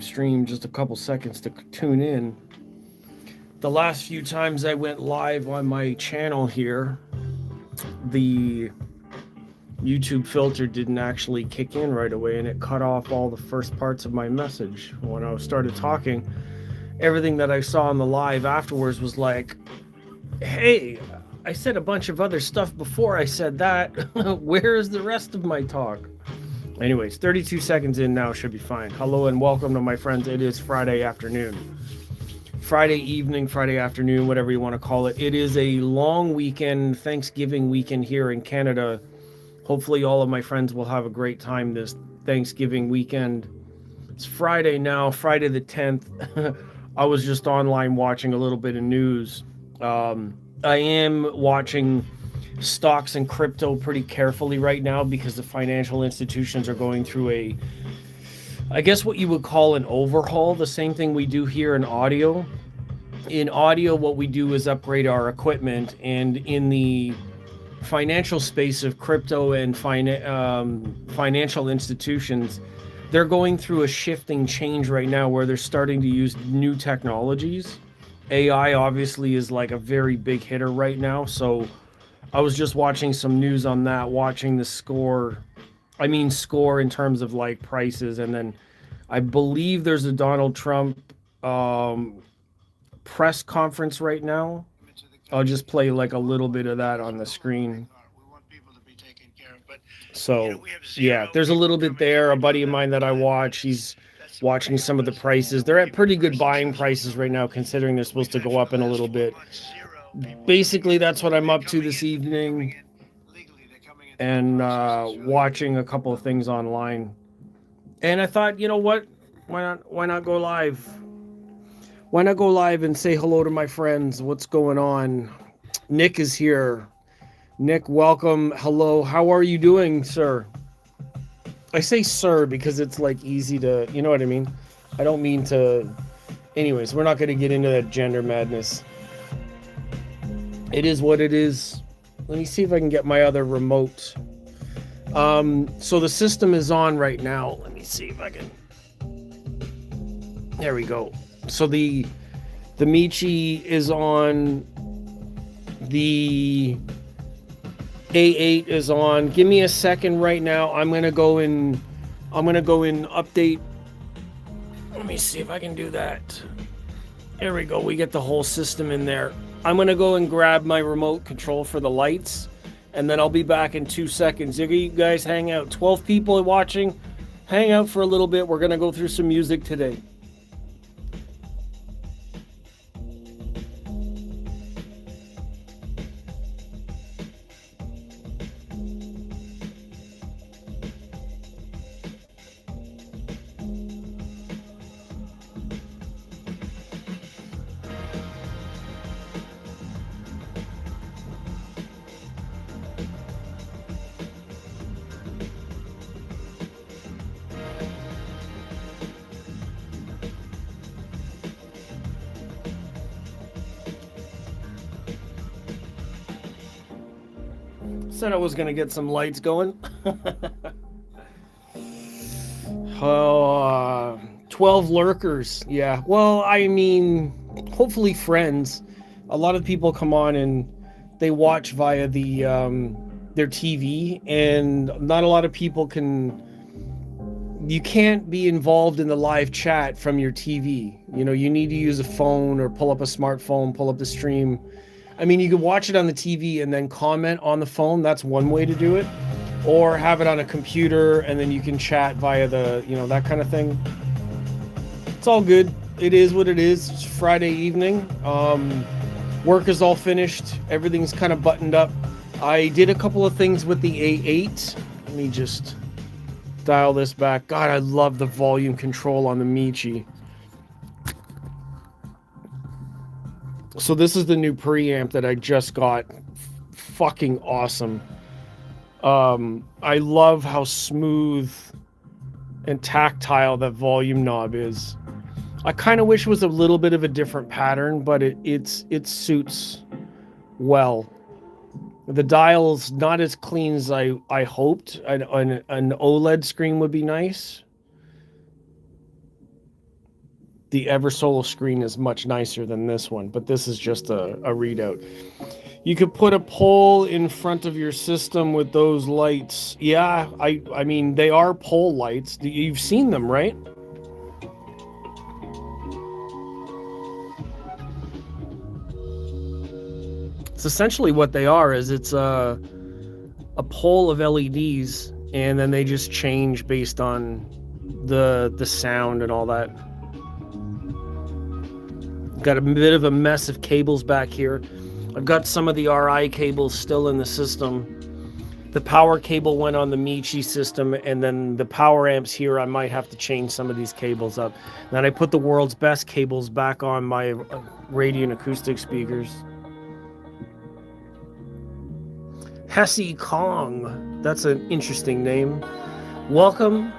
stream just a couple seconds to tune in. The last few times I went live on my channel here, the YouTube filter didn't actually kick in right away and it cut off all the first parts of my message. When I started talking, everything that I saw on the live afterwards was like, hey, I said a bunch of other stuff before I said that. Where is the rest of my talk? Anyways, 32 seconds in now should be fine. Hello and welcome to my friends. It is Friday afternoon. Friday evening, Friday afternoon, whatever you want to call it. It is a long weekend, Thanksgiving weekend here in Canada. Hopefully all of my friends will have a great time this Thanksgiving weekend. It's Friday now, Friday the 10th. I was just online watching a little bit of news. I am watching stocks and crypto pretty carefully right now because the financial institutions are going through I guess what you would call an overhaul, the same thing we do here in audio. In audio, what we do is upgrade our equipment, and in the financial space of crypto and financial institutions, they're going through a shifting change right now where they're starting to use new technologies. AI obviously is like a very big hitter right now, so I was just watching some news on that, watching the score in terms of like prices, and then I believe there's a Donald Trump press conference right now. I'll just play like a little bit of that on the screen. So yeah, there's a little bit there. A buddy of mine that I watch, he's watching some of the prices. They're at pretty good buying prices right now, considering they're supposed to go up in a little bit. Basically, that's what I'm up to this evening, and watching a couple of things online. And I thought, you know what? Why not go live? Why not go live and say hello to my friends? What's going on? Nick is here. Nick, welcome. Hello. How are you doing, sir? I say sir because it's like easy to, you know what I mean? I don't mean to. Anyways, we're not going to get into that gender madness. It is what it is. Let me see if I can get my other remote. So the system is on right now. Let me see if I can. There we go. So the Michi is on. The A8 is on. Give me a second right now. I'm gonna go in update. Let me see if I can do that. There we go. We get the whole system in there. I'm gonna go and grab my remote control for the lights, and then I'll be back in 2 seconds. You guys hang out. 12 people watching. Hang out for a little bit. We're gonna go through some music today. Said I was gonna get some lights going. 12 lurkers. Yeah. Well, I mean, hopefully friends. A lot of people come on and they watch via their TV, and not a lot of people can. You can't be involved in the live chat from your TV. You know, you need to use a phone or pull up a smartphone, pull up the stream. I mean, you can watch it on the TV and then comment on the phone. That's one way to do it. Or have it on a computer and then you can chat via that kind of thing. It's all good. It is what it is. It's Friday evening. Work is all finished. Everything's kind of buttoned up. I did a couple of things with the A8. Let me just dial this back. God, I love the volume control on the Michi. So this is the new preamp that I just got. Fucking awesome. I love how smooth and tactile that volume knob is. I kind of wish it was a little bit of a different pattern, but it suits well. The dial's not as clean as I hoped. An OLED screen would be nice. the Eversolo screen is much nicer than this one, but this is just a readout. You could put a pole in front of your system with those lights. Yeah, I mean, they are pole lights. You've seen them, right? It's essentially what they are. Is it's a pole of LEDs, and then they just change based on the sound and all that. Got a bit of a mess of cables back here. I've got some of the RI cables still in the system. The power cable went on the Michi system, and then the power amps here, I might have to change some of these cables up. Then I put the world's best cables back on my Radiant acoustic speakers. Hesse Kong, that's an interesting name. Welcome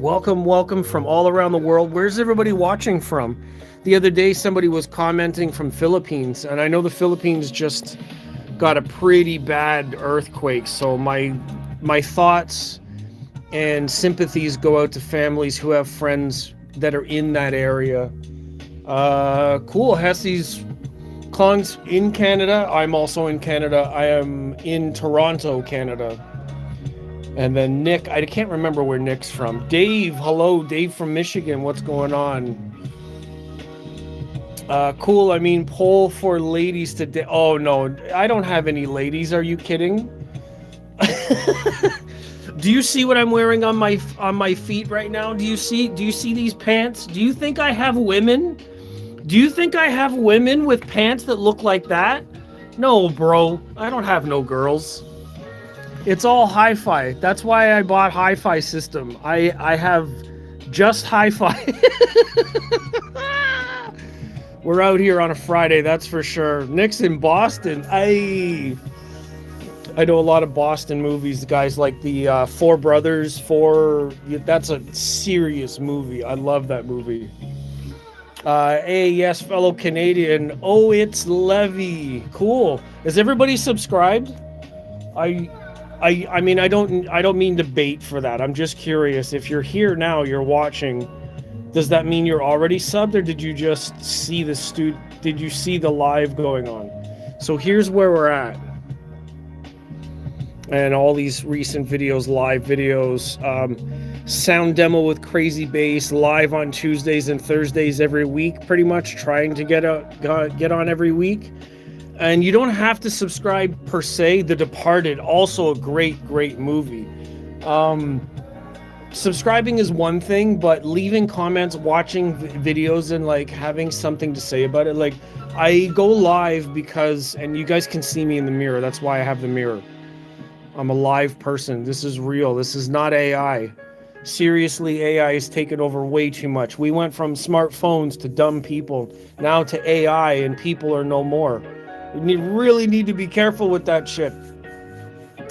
from all around the world. Where's everybody watching from? The other day somebody was commenting from Philippines, and I know the Philippines just got a pretty bad earthquake, so my thoughts and sympathies go out to families who have friends that are in that area. Cool. Hesse's Kong's in Canada. I'm also in Canada. I am in Toronto, Canada. And then Nick, I can't remember where Nick's from. Dave, hello, Dave from Michigan. What's going on? Cool. I mean, poll for ladies today. Oh no, I don't have any ladies. Are you kidding? Do you see what I'm wearing on my feet right now? Do you see these pants? Do you think I have women? Do you think I have women with pants that look like that? No, bro. I don't have no girls. It's all hi-fi. That's why I bought hi-fi system. I have just hi-fi. We're out here on a Friday, that's for sure. Nick's in Boston. I know a lot of Boston movies. Guys like the Four Brothers. That's a serious movie. I love that movie. Hey, yes, fellow Canadian. Oh, it's Levy. Cool. Is everybody subscribed? I mean, I don't mean to bait for that. I'm just curious. If you're here now, you're watching. Does that mean you're already subbed, or did you just see did you see the live going on? So here's where we're at. And all these recent videos, live videos, sound demo with Crazy Bass, live on Tuesdays and Thursdays every week, pretty much trying to get on every week. And you don't have to subscribe per se. The Departed, also a great movie. Subscribing is one thing, but leaving comments, watching videos, and like having something to say about it. Like, I go live because, and you guys can see me in the mirror. That's why I have the mirror. I'm a live person. This is real. This is not AI. Seriously, AI has taken over way too much. We went from smartphones to dumb people, now to AI, and people are no more. We really need to be careful with that shit.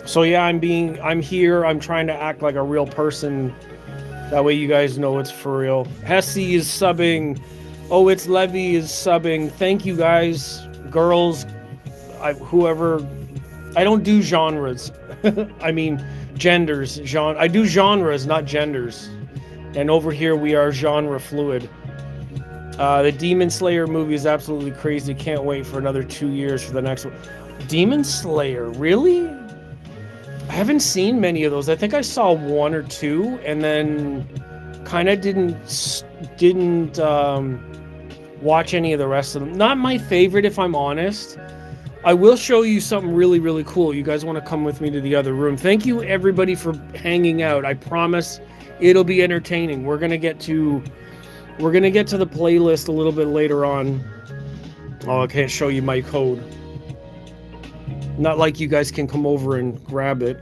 So yeah, I'm here. I'm trying to act like a real person. That way you guys know it's for real. Hesse is subbing. Oh, it's Levy is subbing. Thank you guys, girls, whoever. I don't do genres. I mean, genders. I do genres, not genders. And over here we are genre fluid. The Demon Slayer movie is absolutely crazy. Can't wait for another 2 years for the next one. Demon Slayer, really? I haven't seen many of those. I think I saw one or two, and then kind of didn't watch any of the rest of them. Not my favorite, if I'm honest. I will show you something really cool. You guys want to come with me to the other room? Thank you everybody for hanging out. I promise it'll be entertaining. We're gonna get to the playlist a little bit later on. Oh, I can't show you my code. Not like you guys can come over and grab it.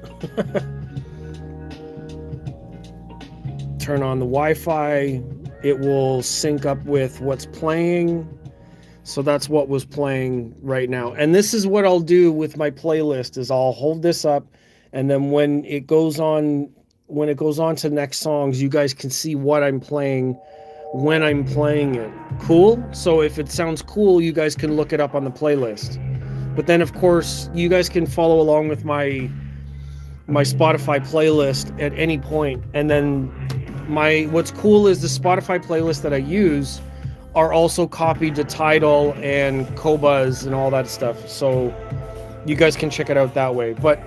Turn on the Wi-Fi. It will sync up with what's playing. So that's what was playing right now. And this is what I'll do with my playlist is I'll hold this up, and then when it goes on to next songs, you guys can see what I'm playing when I'm playing it. Cool? So if it sounds cool, you guys can look it up on the playlist. But then, of course, you guys can follow along with my Spotify playlist at any point. And then What's cool is the Spotify playlist that I use are also copied to Tidal and Qobuz and all that stuff. So you guys can check it out that way. But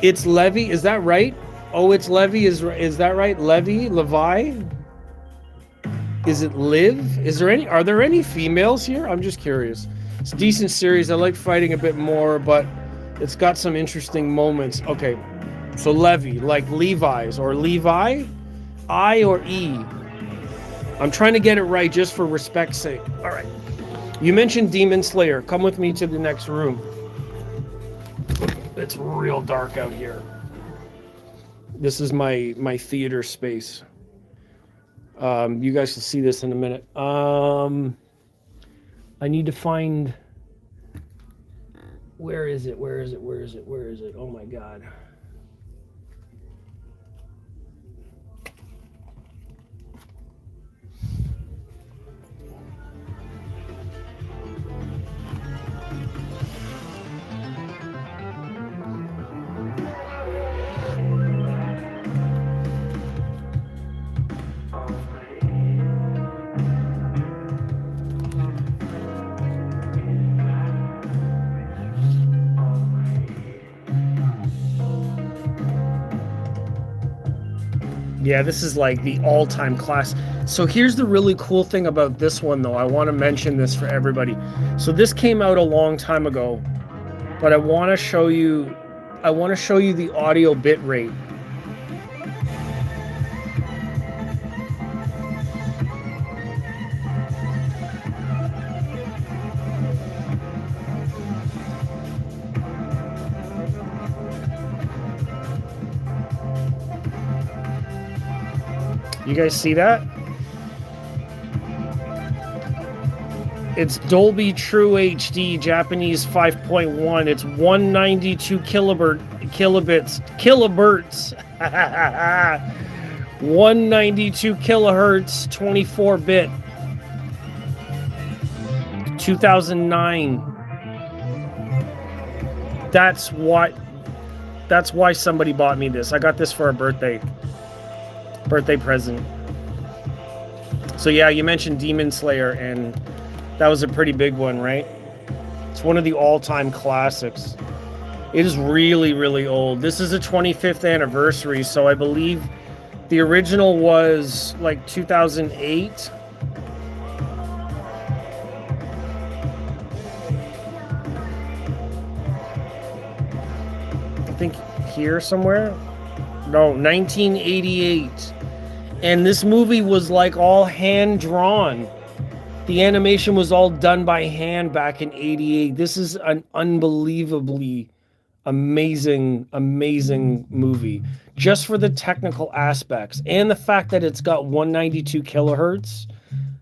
it's Levi, is that right? Oh, it's Levi, is that right? Levi? Is it Liv? Are there any females here? I'm just curious. It's a decent series. I like fighting a bit more, but it's got some interesting moments. Okay, so Levi, like Levi's or Levi, I or E. I'm trying to get it right just for respect's sake. All right. You mentioned Demon Slayer. Come with me to the next room. It's real dark out here. This is my theater space. You guys will see this in a minute. I need to find... Where is it? Oh my God. Yeah, this is like the all-time class. So here's the really cool thing about this one, though. I want to mention this for everybody. So this came out a long time ago, but I want to show you the audio bit rate. You guys see that? It's Dolby True HD, Japanese 5.1. It's 192 kilohertz. 192 kilohertz, 24-bit. 2009. That's why somebody bought me this. I got this for a birthday present. So yeah, you mentioned Demon Slayer, and that was a pretty big one, right? It's one of the all-time classics. It is really, really old. This is a 25th anniversary, so I believe the original was like 2008. I think here somewhere. No, 1988. And this movie was like all hand drawn. The animation was all done by hand back in 88. This is an unbelievably amazing movie. Just for the technical aspects and the fact that it's got 192 kilohertz,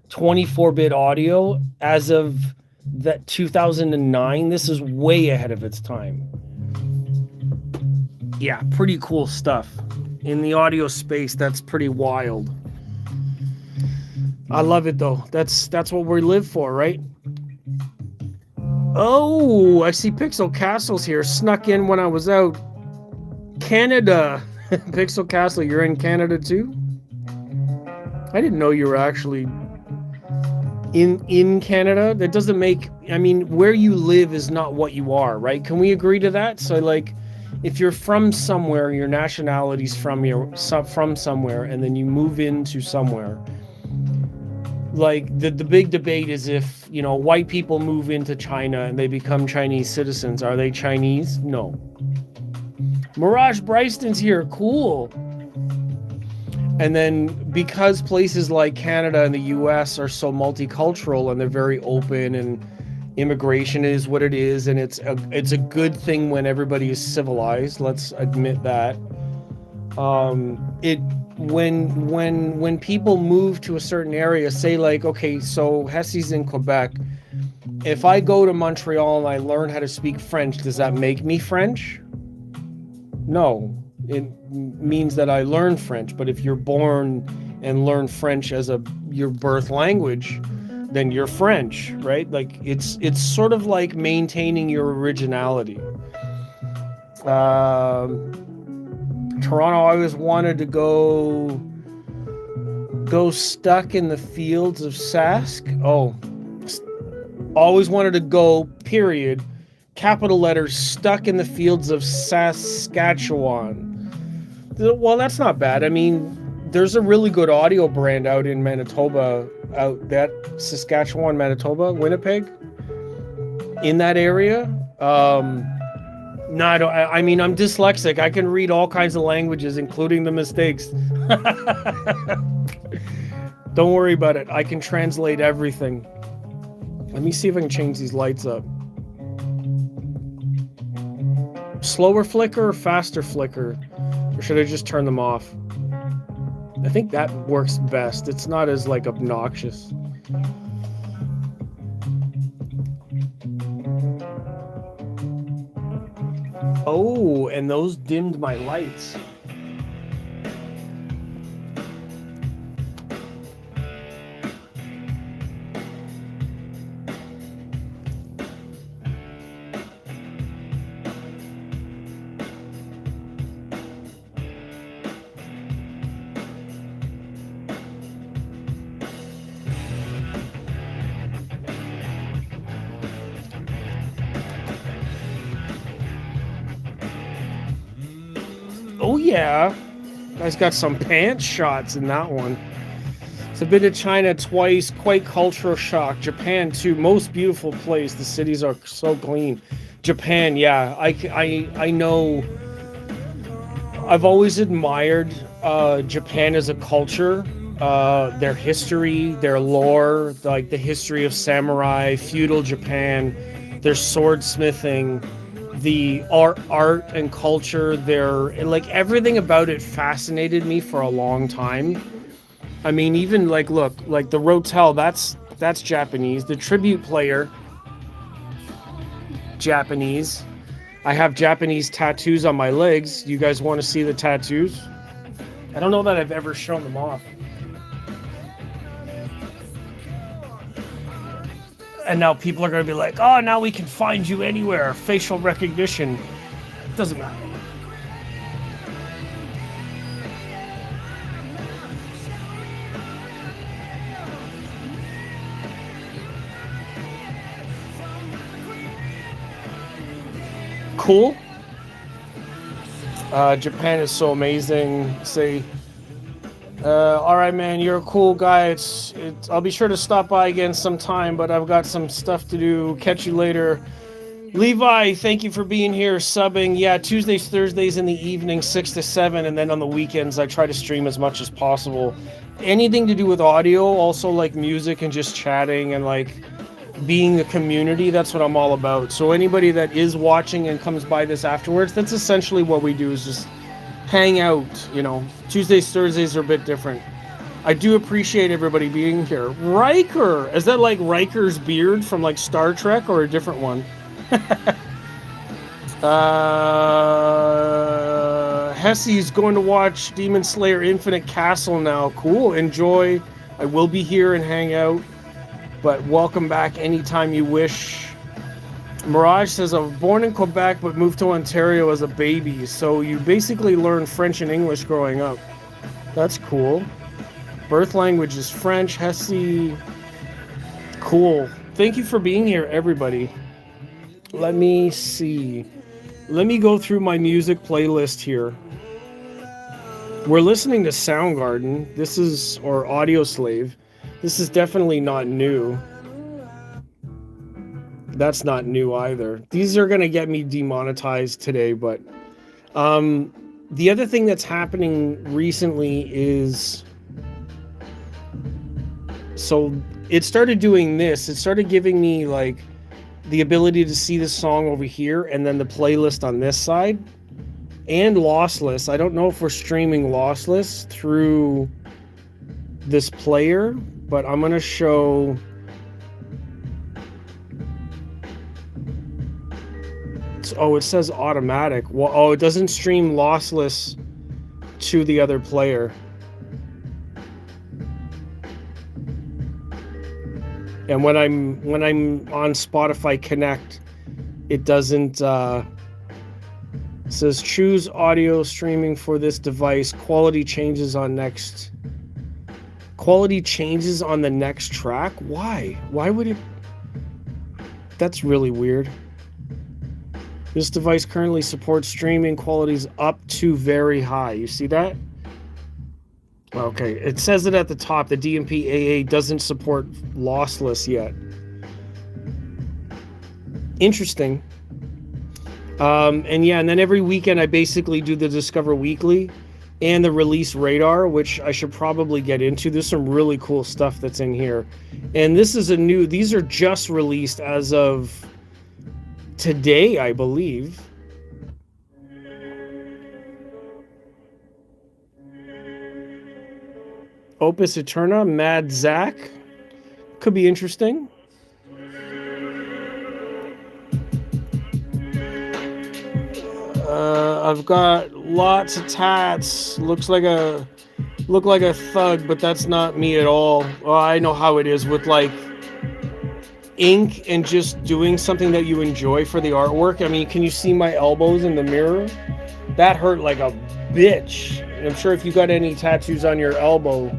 24-bit audio as of that 2009. This is way ahead of its time. Yeah, pretty cool stuff. In the audio space, that's pretty wild. I love it though. That's what we live for, right? Oh, I see Pixel Castle's here. Snuck in when I was out. Canada. Pixel Castle, you're in Canada too? I didn't know you were actually in Canada. That doesn't make... I mean, where you live is not what you are, right? Can we agree to that? So like... If you're from somewhere, your nationality's from somewhere, and then you move into somewhere, like the big debate is if, you know, white people move into China and they become Chinese citizens, are they Chinese? No. Mirage Bryston's here, cool. And then because places like Canada and the US are so multicultural and they're very open and immigration is what it is, and it's a good thing when everybody is civilized. Let's admit that. When people move to a certain area, say like, okay, so Hessy's in Quebec. If I go to Montreal and I learn how to speak French, does that make me French? No, it means that I learn French. But if you're born and learn French as your birth language, then you're French, right? Like it's sort of like maintaining your originality. Toronto, I always wanted to go stuck in the fields of Sask. Oh, always wanted to go, period. Capital letters, stuck in the fields of Saskatchewan. Well, that's not bad. I mean, there's a really good audio brand out in Manitoba, out that Saskatchewan, Manitoba, Winnipeg, in that area. No, I mean, I'm dyslexic. I can read all kinds of languages, including the mistakes. Don't worry about it. I can translate everything. Let me see if I can change these lights up. Slower flicker or faster flicker? Or should I just turn them off? I think that works best. It's not as, like, obnoxious. Oh, and those dimmed my lights. Oh yeah, guys got some pants shots in that one. So I've been to China twice, quite cultural shock. Japan too, most beautiful place. The cities are so clean. Japan, yeah, I know. I've always admired Japan as a culture, their history, their lore, like the history of samurai, feudal Japan, their swordsmithing. The art and culture, like everything about it fascinated me for a long time. I mean, even like, look, like the Rotel, that's Japanese. The tribute player, Japanese. I have Japanese tattoos on my legs. You guys want to see the tattoos? I don't know that I've ever shown them off. And now people are going to be like, oh, now we can find you anywhere. Facial recognition. Doesn't matter. Cool. Japan is so amazing. Say, all right, man, you're a cool guy. I'll be sure to stop by again sometime, but I've got some stuff to do. Catch you later. Levi, thank you for being here, subbing. Yeah, Tuesdays, Thursdays in the evening, 6 to 7, and then on the weekends, I try to stream as much as possible. Anything to do with audio, also like music and just chatting and like being a community, that's what I'm all about. So anybody that is watching and comes by this afterwards, that's essentially what we do, is just hang out, you know. Tuesdays, Thursdays are a bit different. I do appreciate everybody being here. Riker! Is that like Riker's beard from like Star Trek or a different one? Hesse's going to watch Demon Slayer Infinite Castle now. Cool, enjoy. I will be here and hang out, but welcome back anytime you wish. Mirage says, I was born in Quebec but moved to Ontario as a baby. So you basically learn French and English growing up. That's cool. Birth language is French. Hesse. Cool. Thank you for being here, everybody. Let me see. Let me go through my music playlist here. We're listening to Soundgarden. This is, or Audio Slave. This is definitely not new. That's not new either. These are going to get me demonetized today, but the other thing that's happening recently is, so it started doing this. It started giving me like the ability to see the song over here and then the playlist on this side and lossless. I don't know if we're streaming lossless through this player, but I'm going to show. Oh, it says automatic. Well, oh, it doesn't stream lossless to the other player. And when I'm on Spotify Connect, it doesn't It says choose audio streaming for this device. Quality changes on the next track. Why would it? That's really weird. This device currently supports streaming qualities up to very high. You see that? Okay, it says it at the top. The DMP-AA doesn't support lossless yet. Interesting. And then every weekend I basically do the Discover Weekly and the Release Radar, which I should probably get into. There's some really cool stuff that's in here. And this is these are just released as of today, I believe. Opus Eterna, Mad Zach. Could be interesting. I've got lots of tats. Look like a thug, but that's not me at all. Well, I know how it is with like ink and just doing something that you enjoy for the artwork. I mean, can you see my elbows in the mirror? That hurt like a bitch. And I'm sure if you got any tattoos on your elbow,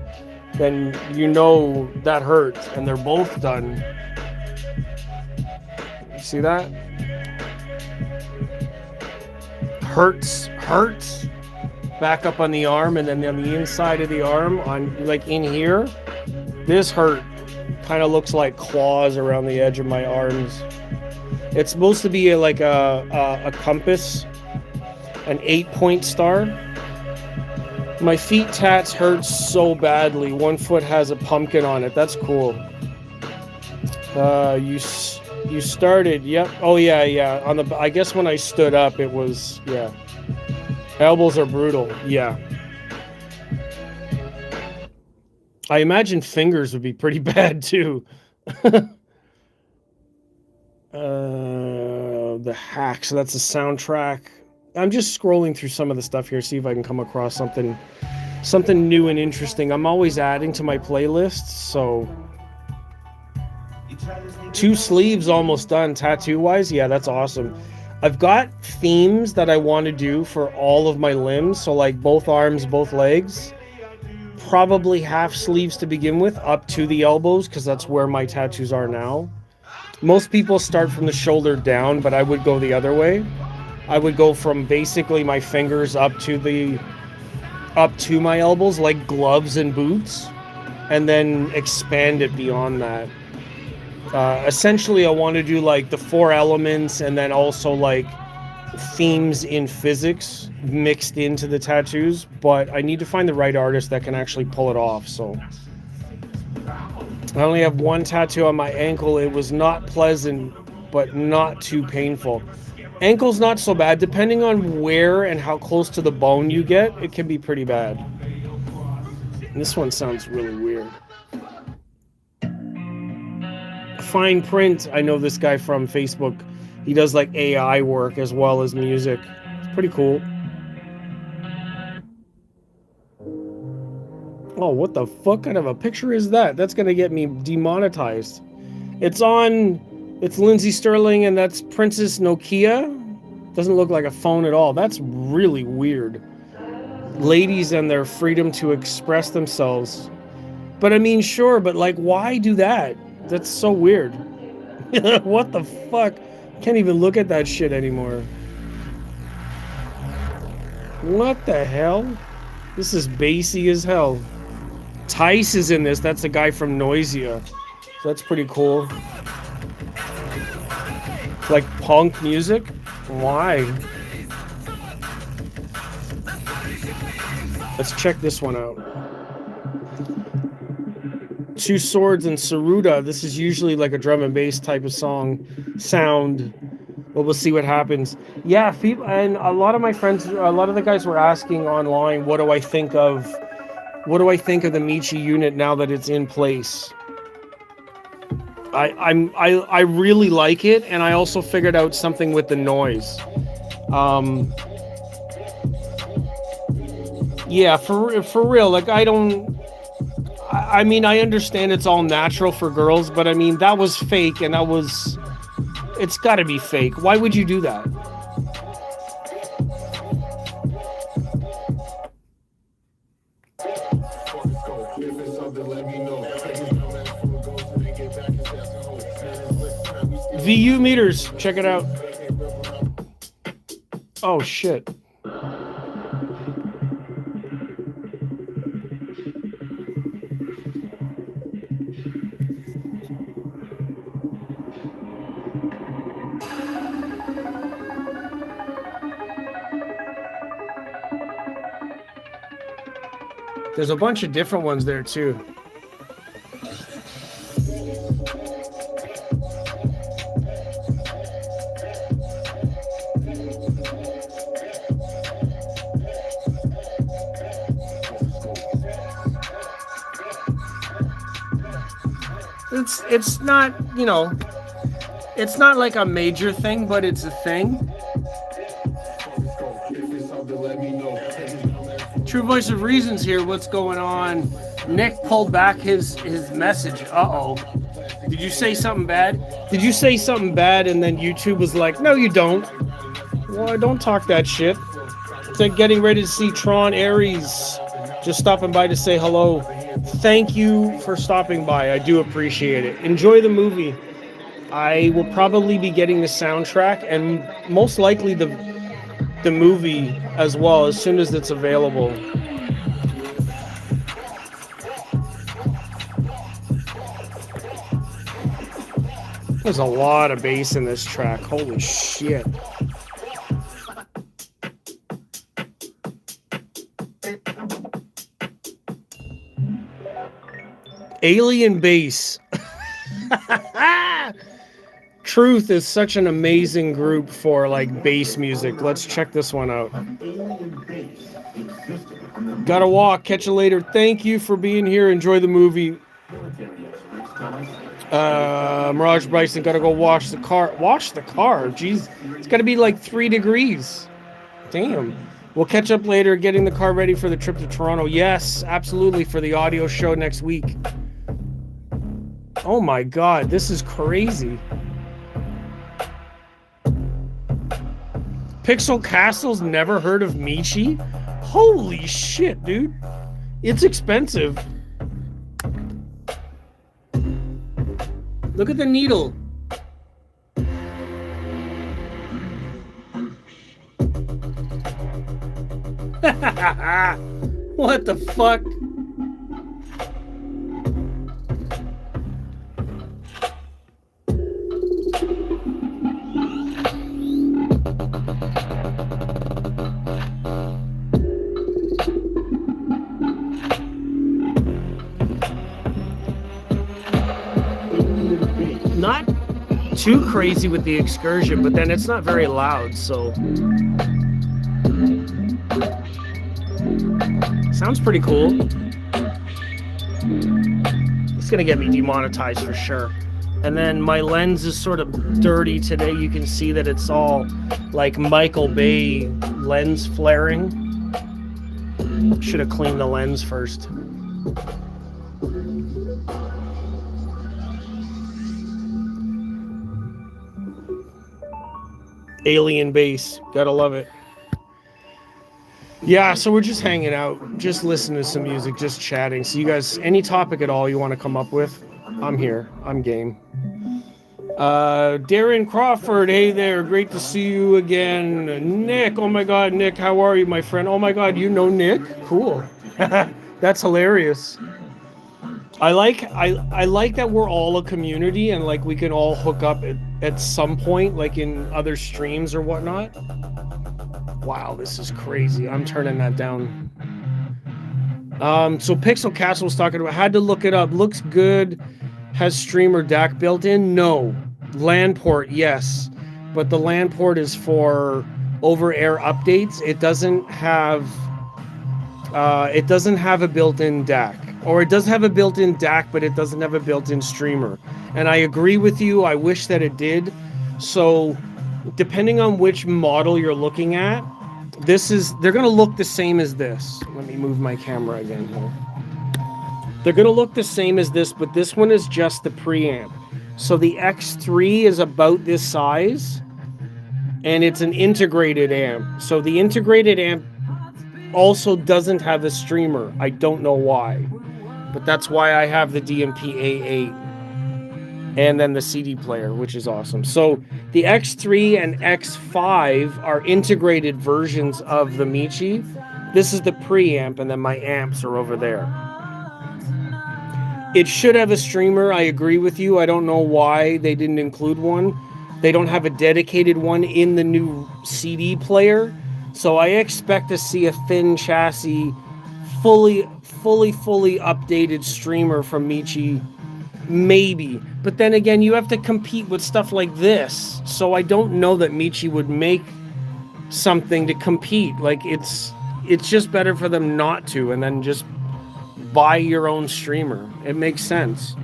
then you know that hurts, and they're both done. You see that? Hurts. Back up on the arm, and then on the inside of the arm, on like in here, this hurt. Kind of looks like claws around the edge of my arms. It's supposed to be like a compass, an 8-point star. My feet tats hurt so badly. One foot has a pumpkin on it. That's cool. You started. Yep. Oh yeah. I guess when I stood up, it was yeah. Elbows are brutal. Yeah. I imagine fingers would be pretty bad too. The Hack. So that's a soundtrack. I'm just scrolling through some of the stuff here, see if I can come across something new and interesting. I'm always adding to my playlists, so 2 sleeves almost done tattoo-wise. Yeah, that's awesome. I've got themes that I want to do for all of my limbs, so like both arms, both legs. Probably half sleeves to begin with, up to the elbows, because that's where my tattoos are now. Most people start from the shoulder down, but I would go the other way. I would go from basically my fingers up to my elbows, like gloves and boots, and then expand it beyond that. Essentially, I want to do like the 4 elements, and then also like themes in physics mixed into the tattoos, but I need to find the right artist that can actually pull it off. So I only have 1 tattoo on my ankle. It was not pleasant, but not too painful. Ankle's not so bad. Depending on where and how close to the bone you get, it can be pretty bad. And this one sounds really weird. Fine Print, I know this guy from Facebook. He does like AI work as well as music. It's pretty cool. Oh, what the fuck kind of a picture is that? That's gonna get me demonetized. It's Lindsey Sterling, and that's Princess Nokia. Doesn't look like a phone at all. That's really weird. Ladies and their freedom to express themselves. But I mean, sure, but like, why do that? That's so weird. What the fuck? Can't even look at that shit anymore. What the hell? This is bassy as hell. Tice is in this. That's the guy from Noisia. So that's pretty cool. Like punk music? Why? Let's check this one out. Two Swords and Saruda. This is usually like a drum and bass type of sound. But we'll see what happens. Yeah, and a lot of my friends, a lot of the guys were asking online, what do I think of the Michi unit now that it's in place? I really like it, and I also figured out something with the noise. Yeah, for real, like I mean, I understand it's all natural for girls, but I mean, that was fake, and it's gotta be fake. Why would you do that? VU meters, check it out. Oh shit. There's a bunch of different ones there too. It's not, you know, it's not like a major thing, but it's a thing. True Voice of Reason's here. What's going on? Nick pulled back his message. Uh-oh. Did you say something bad? Did you say something bad and then YouTube was like, no, you don't? Well, don't talk that shit. It's like getting ready to see Tron Ares. Just stopping by to say hello. Thank you for stopping by. I do appreciate it. Enjoy the movie. I will probably be getting the soundtrack and most likely the movie as well as soon as it's available. There's a lot of bass in this track. Holy shit. Alien Bass. Truth is such an amazing group for like bass music. Let's check this one out. Gotta walk. Catch you later. Thank you for being here. Enjoy the movie. Mirage Bryson, gotta go wash the car. Wash the car? Jeez. It's gotta be like 3 degrees. Damn. We'll catch up later, getting the car ready for the trip to Toronto. Yes, absolutely, for the audio show next week. Oh my god, this is crazy. Pixel Castle's never heard of Michi? Holy shit, dude. It's expensive. Look at the needle. What the fuck? Not too crazy with the Excursion, but then it's not very loud, so sounds pretty cool. It's gonna get me demonetized for sure. And then my lens is sort of dirty today. You can see that it's all like Michael Bay lens flaring. Should have cleaned the lens first. Alien Bass, gotta love it. Yeah, so we're just hanging out, just listening to some music, just chatting. So you guys, any topic at all you want to come up with, I'm here. I'm game. Darren Crawford, hey there, great to see you again. Nick, oh my god, Nick, how are you, my friend? Oh my god, you know Nick? Cool. That's hilarious. I like that we're all a community and like we can all hook up at some point, like in other streams or whatnot. Wow, this is crazy. I'm turning that down. So Pixel Castle was talking about, had to look it up. Looks good. Has streamer DAC built in? No. LAN port, yes. But the LAN port is for over-air updates. It doesn't have a built-in DAC. Or it does have a built-in DAC, but it doesn't have a built-in streamer. And I agree with you. I wish that it did. So depending on which model you're looking at, they're going to look the same as this. Let me move my camera again here. They're going to look the same as this, but this one is just the preamp. So the X3 is about this size, and it's an integrated amp. So the integrated amp also doesn't have a streamer. I don't know why. but that's why I have the DMP A8 and then the CD player, which is awesome. So the X3 and X5 are integrated versions of the Michi. This is the preamp, and then my amps are over there. It should have a streamer. I agree with you. I don't know why they didn't include one. They don't have a dedicated one in the new CD player. So I expect to see a thin chassis, fully updated streamer from Michi. Maybe. But then again, you have to compete with stuff like this. So I don't know that Michi would make something to compete. Like, it's just better for them not to, and then just buy your own streamer. It makes sense.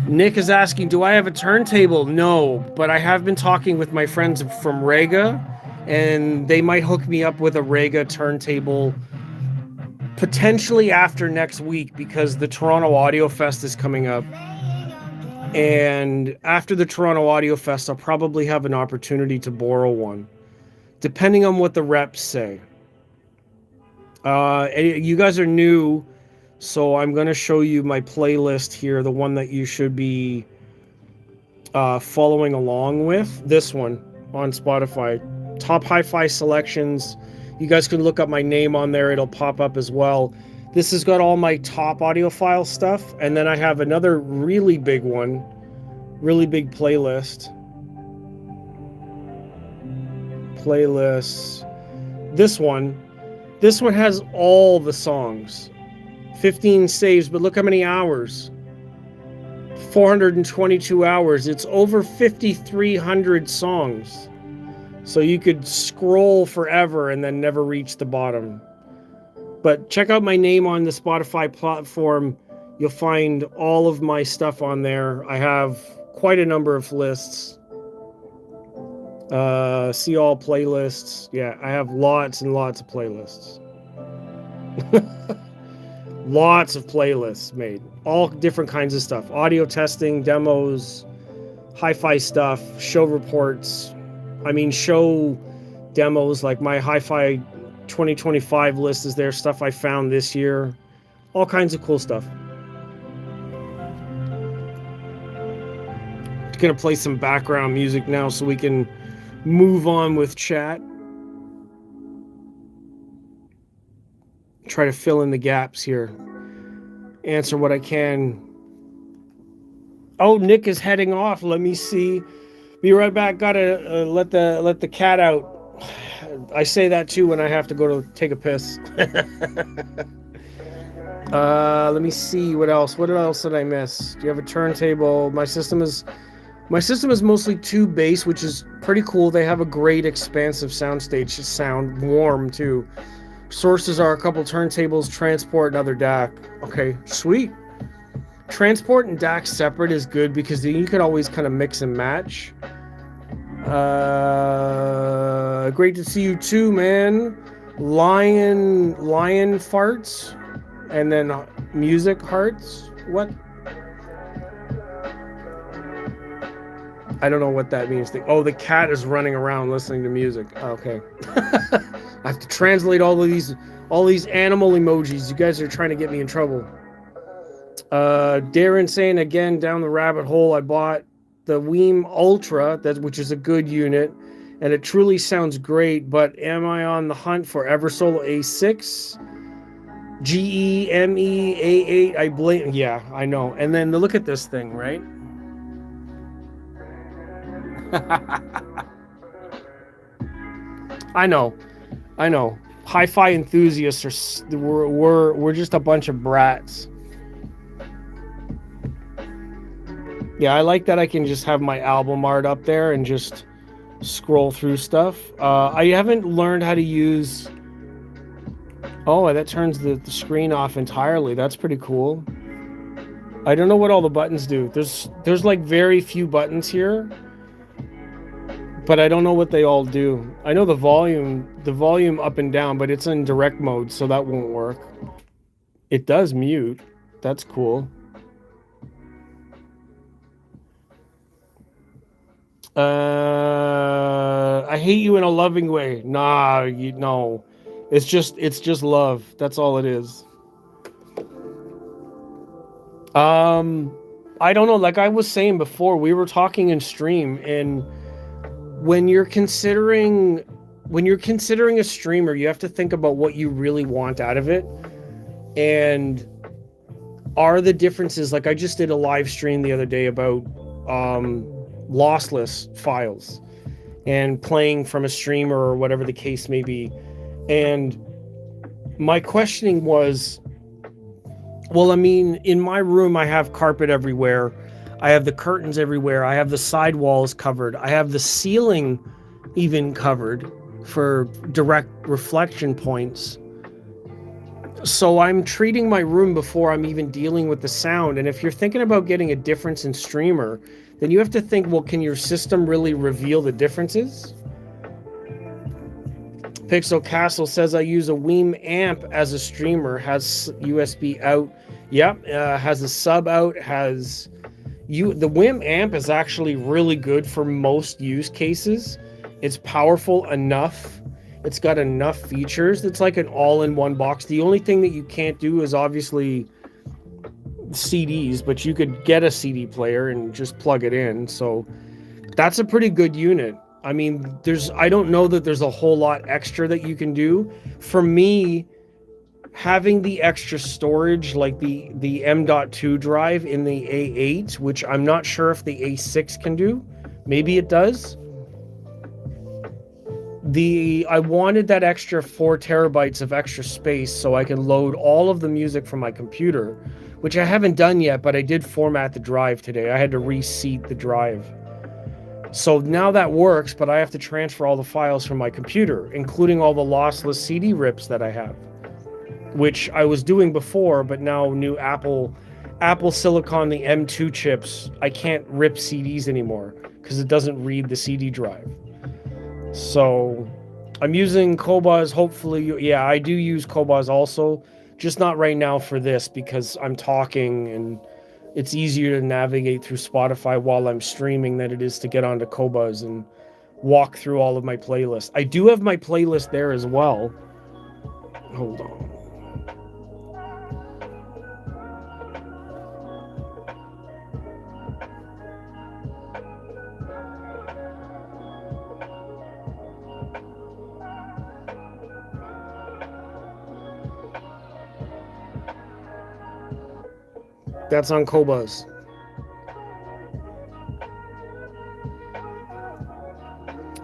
Nick is asking, do I have a turntable? No, but I have been talking with my friends from Rega, and they might hook me up with a Rega turntable potentially after next week, because the Toronto Audio Fest is coming up. And after the Toronto Audio Fest, I'll probably have an opportunity to borrow one, depending on what the reps say. You guys are new, so I'm going to show you my playlist here, the one that you should be following along with. This one on Spotify, Top Hi-Fi Selections. You guys can look up my name on there. It'll pop up as well. This has got all my top audiophile stuff. And then I have another really big one, really big playlist. This one has all the songs. 15 saves, but look how many hours. 422 hours. It's over 5,300 songs. So you could scroll forever and then never reach the bottom. But check out my name on the Spotify platform. You'll find all of my stuff on there. I have quite a number of lists. See all playlists. Yeah, I have lots and lots of playlists. Lots of playlists made. All different kinds of stuff. Audio testing, demos, hi-fi stuff, show reports. I mean, show demos, like my Hi-Fi 2025 list is there, stuff I found this year. All kinds of cool stuff. Gonna play some background music now so we can move on with chat. Try to fill in the gaps here. Answer what I can. Oh, Nick is heading off. Let me see. Be right back. Gotta let the cat out. I say that too when I have to go to take a piss. Let me see what else. What else did I miss? Do you have a turntable? My system is mostly tube bass, which is pretty cool. They have a great expansive soundstage sound, warm too. Sources are a couple turntables, transport, another DAC. Okay, sweet. Transport and DAC separate is good because you could always kind of mix and match. Great to see you too, man. Lion farts, and then music hearts. What? I don't know what that means. Oh, the cat is running around listening to music. Okay. I have to translate all these animal emojis. You guys are trying to get me in trouble. Darren saying again, down the rabbit hole, I bought the Weem Ultra, which is a good unit, and it truly sounds great, but am I on the hunt for Eversolo A6? GE, ME, A8, I blame, yeah, I know. And then look at this thing, right? I know. Hi-fi enthusiasts we're just a bunch of brats. Yeah, I like that I can just have my album art up there and just scroll through stuff. I haven't learned how to use... Oh, that turns the screen off entirely. That's pretty cool. I don't know what all the buttons do. There's like very few buttons here, but I don't know what they all do. I know the volume up and down, but it's in direct mode, so that won't work. It does mute. That's cool. I hate you in a loving way. Nah, no. It's just love. That's all it is. I don't know. Like I was saying before, we were talking in stream, and when you're considering a streamer, you have to think about what you really want out of it, and are the differences. Like I just did a live stream the other day about lossless files and playing from a streamer or whatever the case may be, and my questioning was, well, I mean, in my room, I have carpet everywhere. I have the curtains everywhere. I have the side walls covered. I have the ceiling even covered for direct reflection points. So I'm treating my room before I'm even dealing with the sound. And if you're thinking about getting a difference in streamer, then you have to think, well, can your system really reveal the differences? Pixel Castle says, I use a Weem amp as a streamer, has USB out. Yep, has a sub out, the Weem amp is actually really good for most use cases. It's powerful enough. It's got enough features. It's like an all-in-one box. The only thing that you can't do is obviously CDs, but you could get a CD player and just plug it in. So that's a pretty good unit. I mean, I don't know that there's a whole lot extra that you can do. For me, having the extra storage, like the M.2 drive in the A8, which I'm not sure if the A6 can do. Maybe it does. I wanted that extra 4 terabytes of extra space so I can load all of the music from my computer, which I haven't done yet, but I did format the drive today. I had to reseat the drive. So now that works, but I have to transfer all the files from my computer, including all the lossless CD rips that I have, which I was doing before, but now new Apple Silicon, the M2 chips, I can't rip CDs anymore because it doesn't read the CD drive. So I'm using Qobuz, hopefully. Yeah, I do use Qobuz also, just not right now for this because I'm talking and it's easier to navigate through Spotify while I'm streaming than it is to get onto Qobuz and walk through all of my playlists. I do have my playlist there as well. Hold on. That's on Qobuz.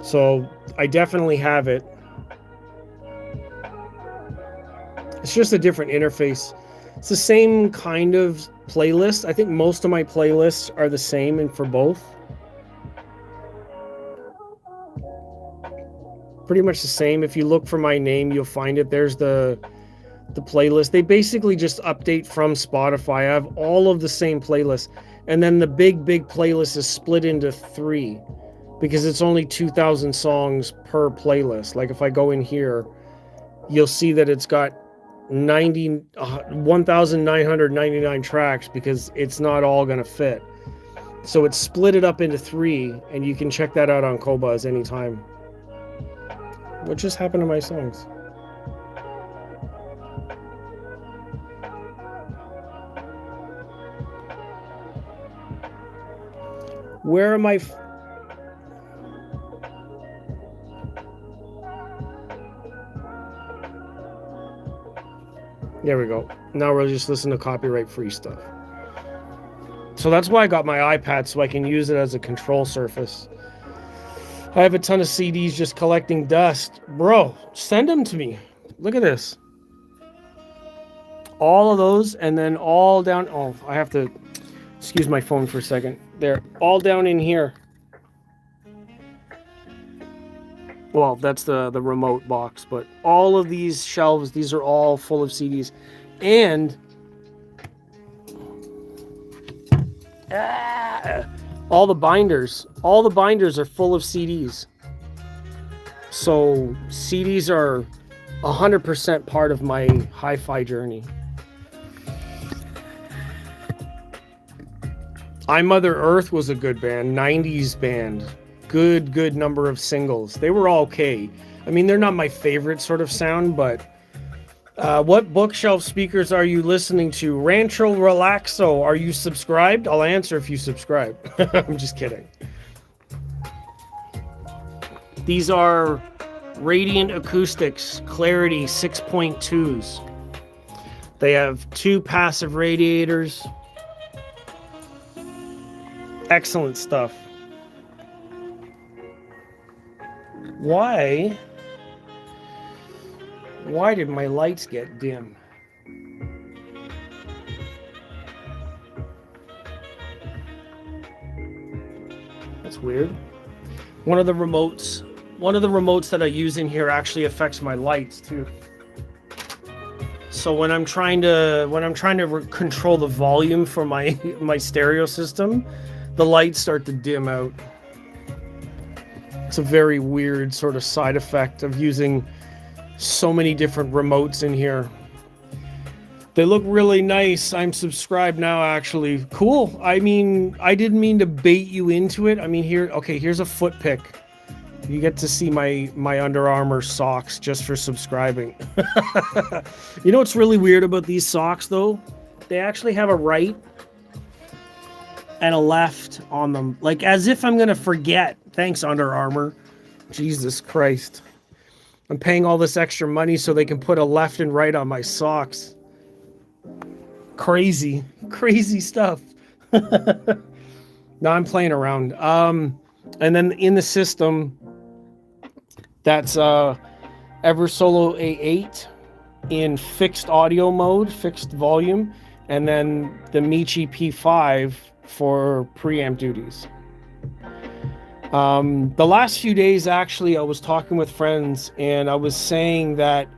So I definitely have it. It's just a different interface. It's the same kind of playlist. I think most of my playlists are the same and for both. Pretty much the same. If you look for my name, you'll find it. There's the playlist. They basically just update from Spotify. I have all of the same playlists, and then the big playlist is split into 3 because it's only 2,000 songs per playlist. Like if I go in here, you'll see that it's got 1,999 tracks because it's not all gonna fit. So it's split it up into 3, and you can check that out on Qobuz anytime. What just happened to my songs? Where am I? There we go. Now we'll just listen to copyright-free stuff. So that's why I got my iPad, so I can use it as a control surface. I have a ton of CDs just collecting dust. Bro, send them to me. Look at this. All of those, and then all down. Oh, I have to excuse my phone for a second. They're all down in here. Well, that's the remote box, but all of these shelves, these are all full of CDs. And all the binders are full of CDs. So CDs are 100% part of my hi-fi journey. I Mother Earth was a good band, 90s band. Good number of singles. They were all okay. I mean, they're not my favorite sort of sound, but What bookshelf speakers are you listening to? Rancho Relaxo. Are you subscribed? I'll answer if you subscribe. I'm just kidding. These are Radiant Acoustics Clarity 6.2s. They have 2 passive radiators. Excellent stuff. Why did my lights get dim? That's weird. One of the remotes that I use in here actually affects my lights too. So when I'm trying to control the volume for my stereo system, the lights start to dim out. It's a very weird sort of side effect of using so many different remotes in here. They look really nice. I'm subscribed now, actually. Cool. I mean, I didn't mean to bait you into it. I mean, here's a foot pick. You get to see my Under Armour socks just for subscribing. You know what's really weird about these socks, though? They actually have a right and a left on them. Like, as if I'm going to forget. Thanks, Under Armour. Jesus Christ. I'm paying all this extra money so they can put a left and right on my socks. Crazy stuff. No, I'm playing around. And then in the system, that's Eversolo A8 in fixed audio mode, fixed volume, and then the Michi P5 for preamp duties. The last few days, actually, I was talking with friends and I was saying that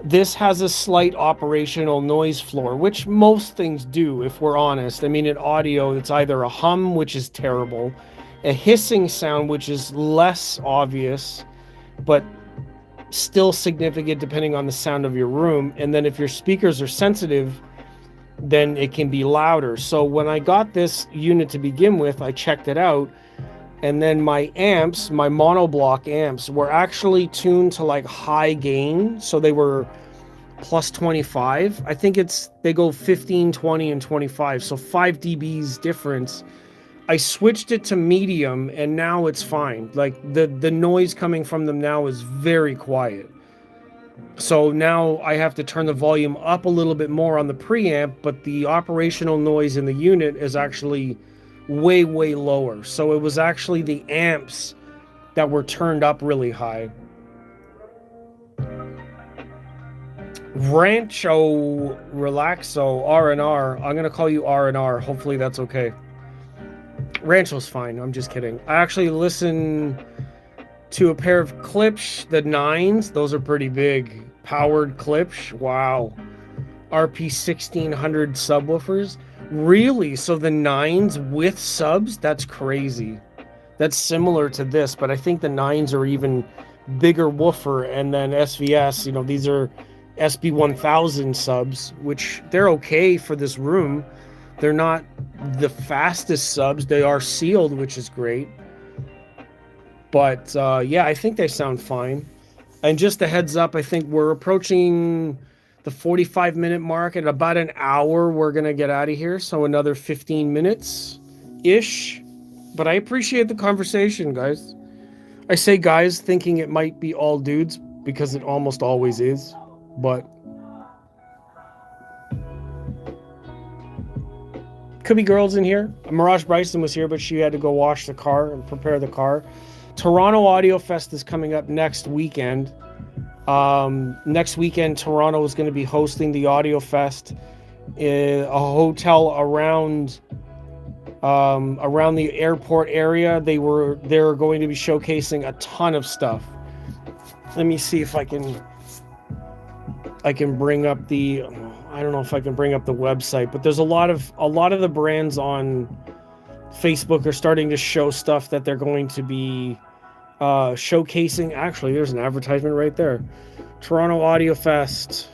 this has a slight operational noise floor, which most things do, if we're honest. I mean, in audio, it's either a hum, which is terrible, a hissing sound, which is less obvious, but still significant depending on the sound of your room. And then if your speakers are sensitive, then it can be louder. So when I got this unit to begin with, I checked it out. And then my amps, my monoblock amps, were actually tuned to like high gain. So they were plus 25. I think they go 15, 20, and 25. So 5 dBs difference. I switched it to medium and now it's fine. Like the noise coming from them now is very quiet. So now I have to turn the volume up a little bit more on the preamp, but the operational noise in the unit is actually way lower. So it was actually the amps that were turned up really high. Rancho Relaxo R&R. I'm gonna call you R&R. Hopefully that's okay. Rancho's fine. I'm just kidding. I actually listened to a pair of Klipsch, the 9s. Those are pretty big. Powered Klipsch. Wow. RP 1600 subwoofers. Really? So the 9s with subs? That's crazy. That's similar to this, but I think the 9s are even bigger woofer. And then SVS, you know, these are SB1000 subs, which they're okay for this room. They're not the fastest subs. They are sealed, which is great. But yeah, I think they sound fine. And just a heads up, I think we're approaching the 45-minute mark. At about an hour, we're going to get out of here. So another 15 minutes-ish. But I appreciate the conversation, guys. I say guys thinking it might be all dudes because it almost always is. But could be girls in here. Mirage Bryson was here, but she had to go wash the car and prepare the car. Toronto Audio Fest is coming up next weekend. Next weekend, Toronto is going to be hosting the Audio Fest in a hotel around the airport area. They're going to be showcasing a ton of stuff. Let me see if I can bring up the. I don't know if I can bring up the website, but there's a lot of the brands on Facebook are starting to show stuff that they're going to be showcasing. Actually, there's an advertisement right there. Toronto Audio Fest.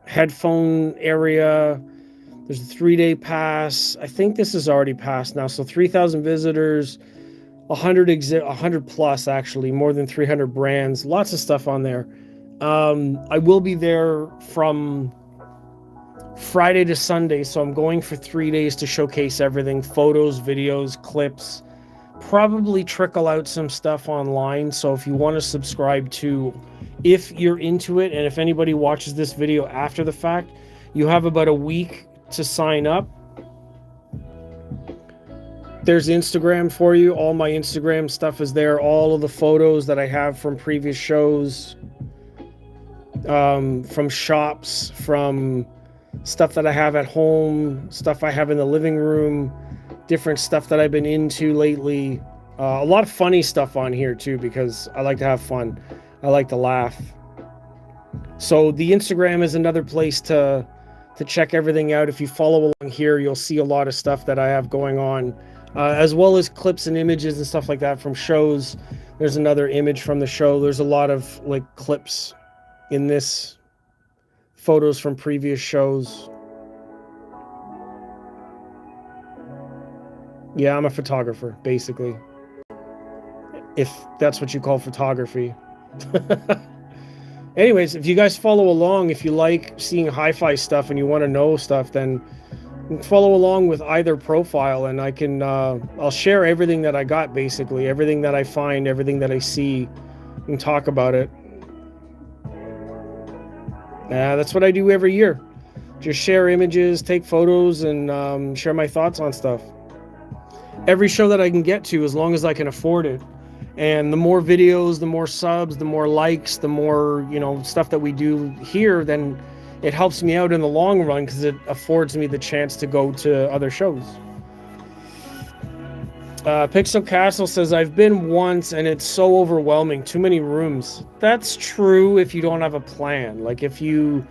Headphone area. There's a 3-day pass. I think this is already passed now. So 3,000 visitors. 100 plus, actually, more than 300 brands, lots of stuff on there. I will be there from Friday to Sunday, so I'm going for 3 days to showcase everything: photos, videos, clips, probably trickle out some stuff online. So if you want to subscribe to, if you're into it, and if anybody watches this video after the fact, you have about a week to sign up. There's Instagram for you. All my Instagram stuff is there. All of the photos that I have from previous shows, from shops, from stuff that I have at home, stuff I have in the living room, different stuff that I've been into lately. A lot of funny stuff on here too, because I like to have fun. I like to laugh. So the Instagram is another place to check everything out. If you follow along here, you'll see a lot of stuff that I have going on, as well as clips and images and stuff like that from shows. There's another image from the show. There's a lot of like clips in this, photos from previous shows. Yeah, I'm a photographer, basically, if that's what you call photography. Anyways, if you guys follow along, if you like seeing hi-fi stuff and you want to know stuff, then follow along with either profile, and I can I'll share everything that I got, basically everything that I find, everything that I see, and talk about it. That's what I do every year. Just share images, take photos, and share my thoughts on stuff. Every show that I can get to, as long as I can afford it. And the more videos, the more subs, the more likes, the more, stuff that we do here, then it helps me out in the long run, because it affords me the chance to go to other shows. Pixel Castle says, I've been once and it's so overwhelming, too many rooms. That's true if you don't have a plan. Like if you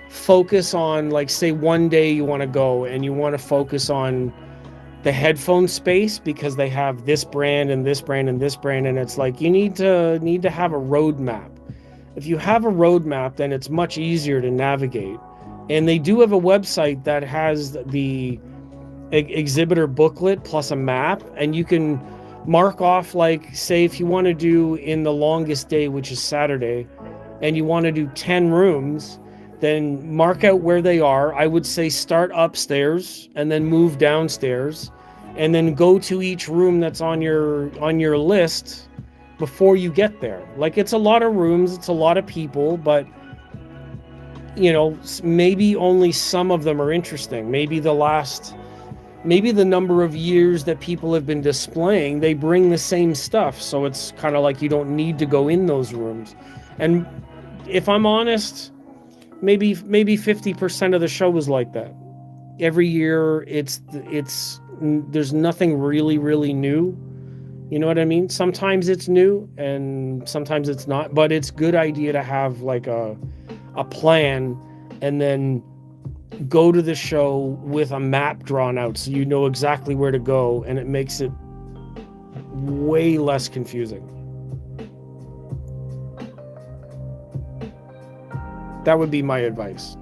focus on, like, say one day you want to go and you want to focus on the headphone space because they have this brand and this brand and this brand, and it's like you need to have a roadmap. If you have a roadmap, then it's much easier to navigate. And they do have a website that has the exhibitor booklet plus a map, and you can mark off, like, say if you want to do in the longest day, which is Saturday, and you want to do 10 rooms, then mark out where they are. I would say start upstairs and then move downstairs, and then go to each room that's on your list before you get there. Like, it's a lot of rooms, it's a lot of people, but maybe only some of them are interesting. Maybe the number of years that people have been displaying, they bring the same stuff, so it's kind of like you don't need to go in those rooms. And if I'm honest, maybe 50% of the show is like that. Every year there's nothing really new. You know what I mean? Sometimes it's new and sometimes it's not, but it's a good idea to have like a plan, and then go to the show with a map drawn out so you know exactly where to go, and it makes it way less confusing. That would be my advice.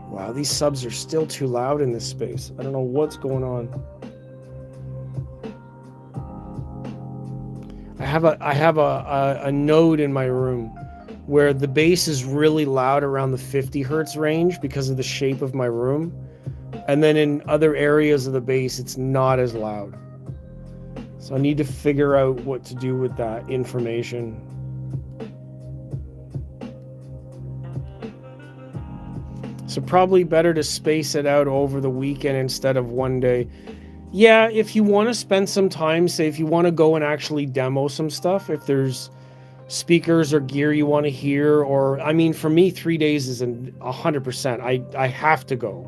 Wow, these subs are still too loud in this space. I don't know what's going on. I have a node in my room where the bass is really loud around the 50 hertz range because of the shape of my room. And then in other areas of the bass, it's not as loud. So I need to figure out what to do with that information. So probably better to space it out over the weekend instead of one day. Yeah, if you want to spend some time, say if you want to go and actually demo some stuff, if there's speakers or gear you want to hear, or, I mean, for me, 3 days is 100%. I have to go.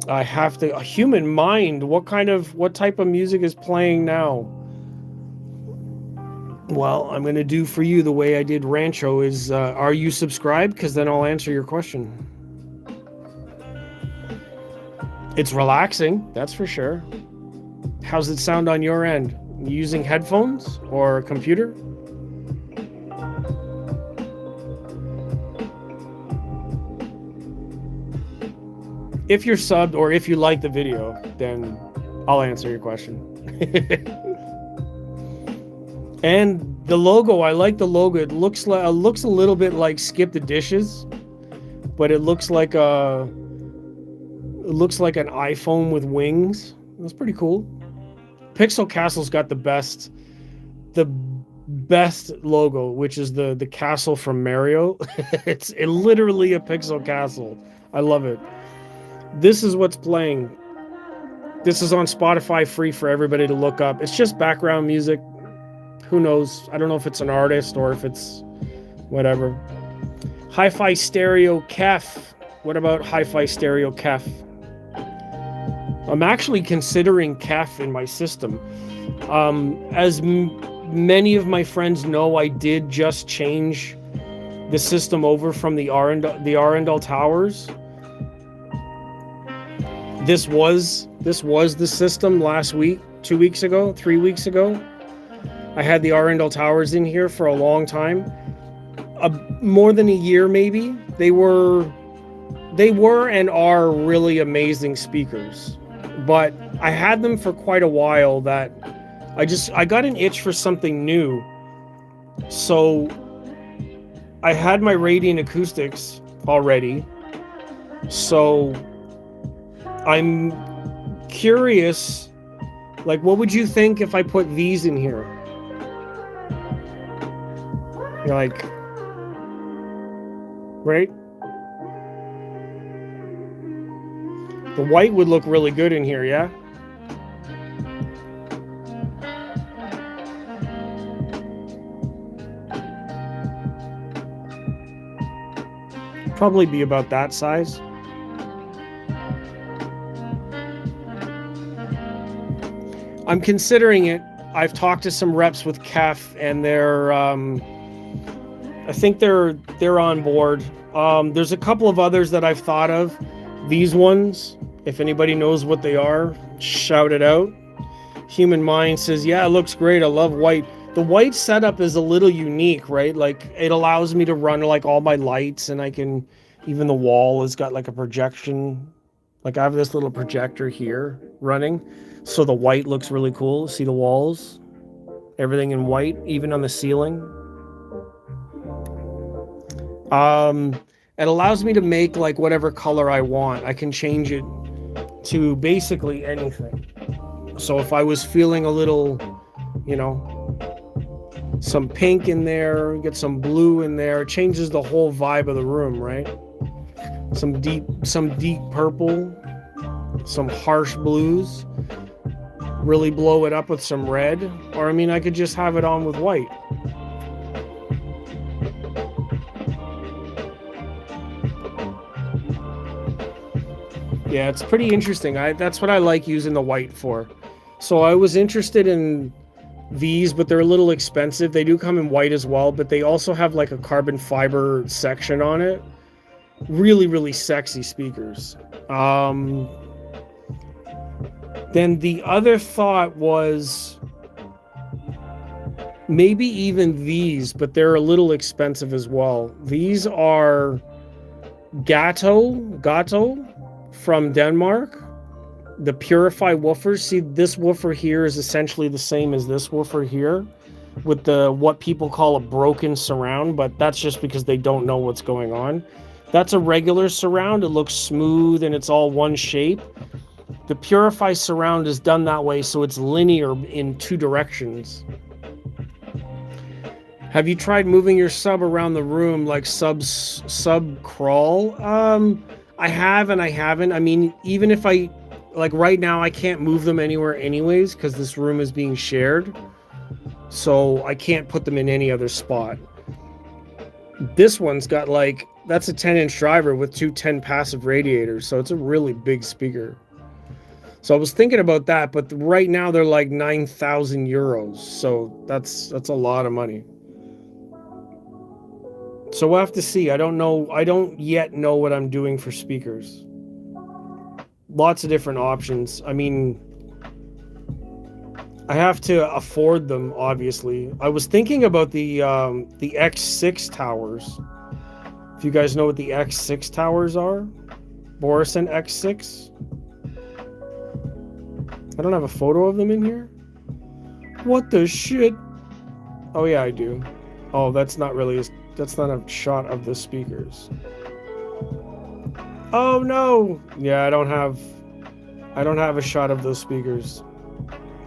I have to. A Human Mind, what type of music is playing now? Well, I'm going to do for you the way I did Rancho is, are you subscribed? Because then I'll answer your question. It's relaxing, that's for sure. How's it sound on your end? You using headphones or a computer? if you're subbed or if you like the video, then I'll answer your question. And the logo, I like the logo. It looks a little bit like Skip the Dishes, but it looks like an iPhone with wings. That's pretty cool. Pixel Castle's got the best logo, which is the castle from Mario. It's literally a pixel castle. I love it. This is what's playing. This is on Spotify, free for everybody to look up. It's just background music. Who knows? I don't know if it's an artist or if it's whatever. Hi-Fi Stereo Kef. What about Hi-Fi Stereo Kef? I'm actually considering Kef in my system. As many of my friends know, I did just change the system over from the Arundel Towers. This was the system last week, 2 weeks ago, 3 weeks ago. I had the Arundel Towers in here for a long time, more than a year maybe. They were and are really amazing speakers, but I had them for quite a while that I got an itch for something new. So I had my Radiant Acoustics already. So I'm curious, like, what would you think if I put these in here? You're like, right? The white would look really good in here, yeah? Probably be about that size. I'm considering it. I've talked to some reps with Kef, and they're I think they're on board. There's a couple of others that I've thought of. These ones, if anybody knows what they are, shout it out. Human Mind says, yeah, it looks great. I love white. The white setup is a little unique, right? Like, it allows me to run like all my lights, and I can, even the wall has got like a projection. Like, I have this little projector here running, so the white looks really cool. See the walls? Everything in white, even on the ceiling. It allows me to make like whatever color I want. I can change it to basically anything. So if I was feeling a little, you know, some pink in there, get some blue in there, it changes the whole vibe of the room, right? Some deep purple, some harsh blues, really blow it up with some red, or I mean, I could just have it on with white. Yeah, it's pretty interesting. That's what I like using the white for. So I was interested in these, but they're a little expensive. They do come in white as well, but they also have like a carbon fiber section on it. Really, really sexy speakers. Then the other thought was maybe even these, but they're a little expensive as well. These are Gato from Denmark, the Purify woofers. See, this woofer here is essentially the same as this woofer here, with the what people call a broken surround, but that's just because they don't know what's going on. That's a regular surround. It looks smooth and it's all one shape. The Purify surround is done that way, so it's linear in two directions. Have you tried moving your sub around the room like sub crawl? I have and I haven't. I mean, even if I, like right now, I can't move them anywhere anyways because this room is being shared. So I can't put them in any other spot. This one's got like, that's a 10-inch driver with two 10 passive radiators. So it's a really big speaker. So I was thinking about that, but right now they're like 9,000 euros. So that's a lot of money. So we'll have to see. I don't know. I don't yet know what I'm doing for speakers. Lots of different options. I mean, I have to afford them, obviously. I was thinking about the X6 towers. If you guys know what the X6 towers are. Borison X6. I don't have a photo of them in here. What the shit? Oh yeah, I do. Oh, that's not a shot of the speakers. Oh no! Yeah, I don't have a shot of those speakers.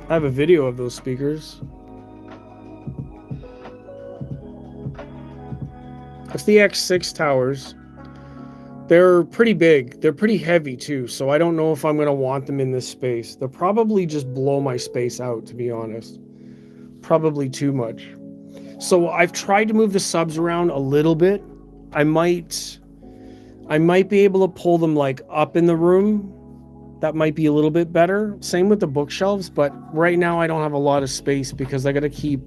I have a video of those speakers. That's the X6 towers. They're pretty big. They're pretty heavy too, so I don't know if I'm gonna want them in this space. They'll probably just blow my space out, to be honest. Probably too much. So I've tried to move the subs around a little bit. I might be able to pull them like up in the room. That might be a little bit better. Same with the bookshelves, but right now I don't have a lot of space because I got to keep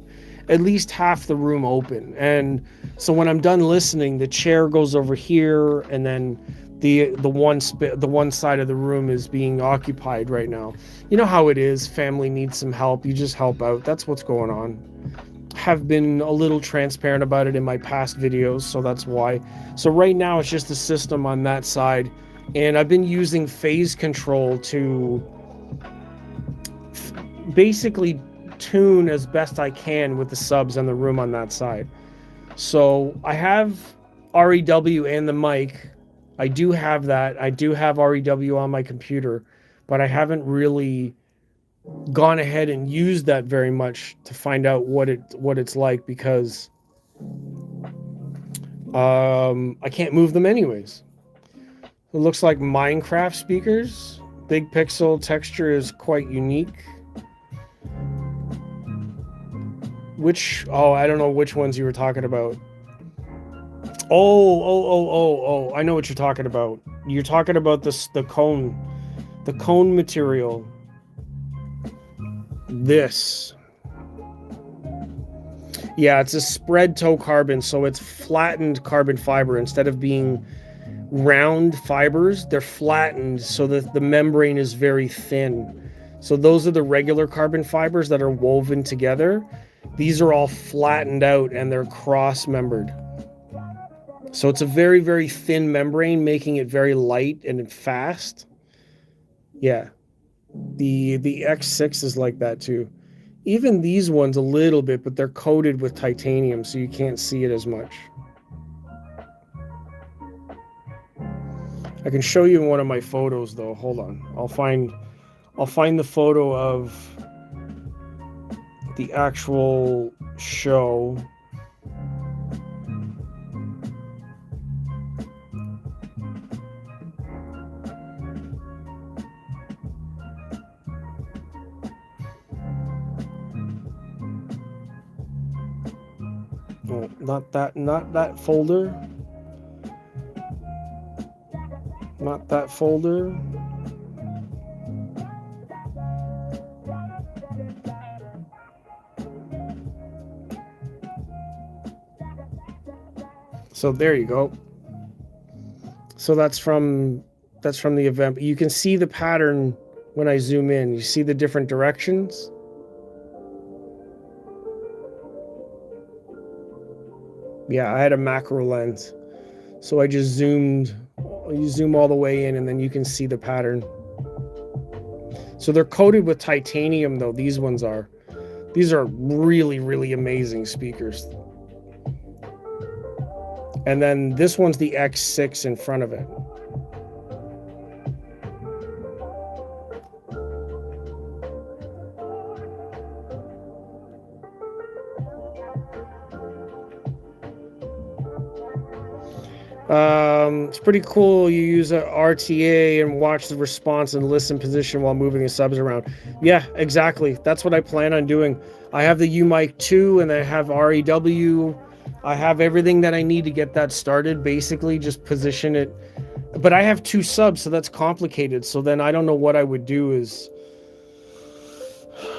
at least half the room open. And so when I'm done listening, the chair goes over here, and then the one side of the room is being occupied right now. You know how it is. Family needs some help. You just help out. That's what's going on. Have been a little transparent about it in my past videos, so that's why. So right now it's just a system on that side, and I've been using phase control to basically tune as best I can with the subs and the room on that side. So I have REW and the mic. I do have that. I do have REW on my computer, but I haven't really gone ahead and used that very much to find out what it's like, because I can't move them anyways. It looks like Minecraft speakers. Big pixel texture is quite unique. I don't know which ones you were talking about. Oh, I know what you're talking about. You're talking about the cone material. This. Yeah, it's a spread toe carbon, so it's flattened carbon fiber. Instead of being round fibers, they're flattened so that the membrane is very thin. So those are the regular carbon fibers that are woven together. These are all flattened out and they're cross-membered. So it's a very, very thin membrane, making it very light and fast. Yeah. The X6 is like that too. Even these ones a little bit, but they're coated with titanium, so you can't see it as much. I can show you one of my photos though. Hold on. I'll find the photo of the actual show. Oh, not that folder. Not that folder. So there you go. So that's from the event. You can see the pattern when I zoom in. You see the different directions. Yeah, I had a macro lens. So I just zoomed. You zoom all the way in and then you can see the pattern. So they're coated with titanium though. These ones are. These are really, really amazing speakers. And then this one's the X6 in front of it. It's pretty cool. You use a RTA and watch the response and listen position while moving the subs around. Yeah, exactly. That's what I plan on doing. I have the UMic 2 and I have REW. I have everything that I need to get that started. Basically, just position it. But I have 2 subs, so that's complicated. So then I don't know what I would do is...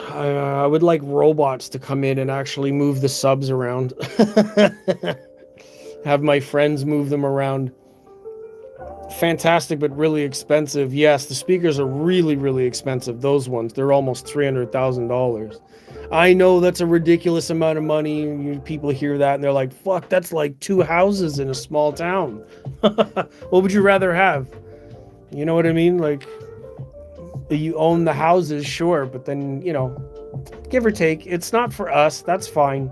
I would like robots to come in and actually move the subs around. Have my friends move them around. Fantastic, but really expensive. Yes, the speakers are really, really expensive. Those ones, they're almost $300,000. I know that's a ridiculous amount of money. People hear that and they're like, fuck, that's like 2 houses in a small town. What would you rather have? You know what I mean? Like, you own the houses, sure, but then, give or take, it's not for us. That's fine.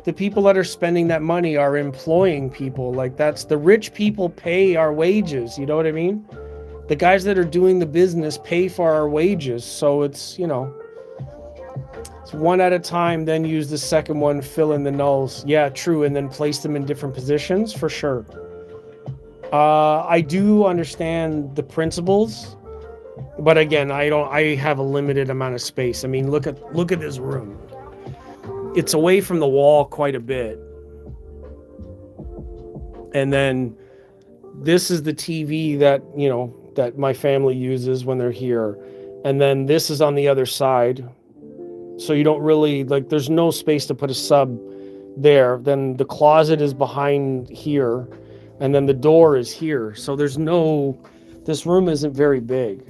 The people that are spending that money are employing people. Like, that's the rich people pay our wages. You know what I mean? The guys that are doing the business pay for our wages. So it's, it's one at a time, then use the second one, fill in the nulls. Yeah, true. And then place them in different positions for sure. I do understand the principles, but again, I have a limited amount of space. I mean, look at this room. It's away from the wall quite a bit. And then this is the TV that, that my family uses when they're here. And then this is on the other side. So you don't really, like, there's no space to put a sub there. Then the closet is behind here. And then the door is here. So this room isn't very big.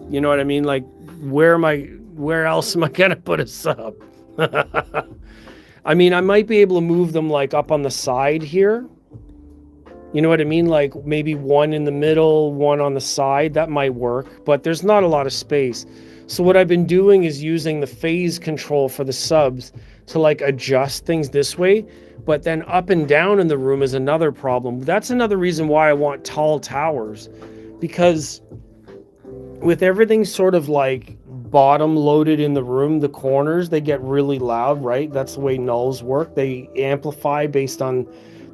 You know what I mean? Like, where else am I going to put a sub? I mean, I might be able to move them like up on the side here. You know what I mean? Like maybe one in the middle, one on the side. That might work, but there's not a lot of space. So what I've been doing is using the phase control for the subs to like adjust things this way. But then up and down in the room is another problem. That's another reason why I want tall towers, because with everything sort of like bottom loaded in the room, the corners, they get really loud, right? That's the way nulls work. They amplify based on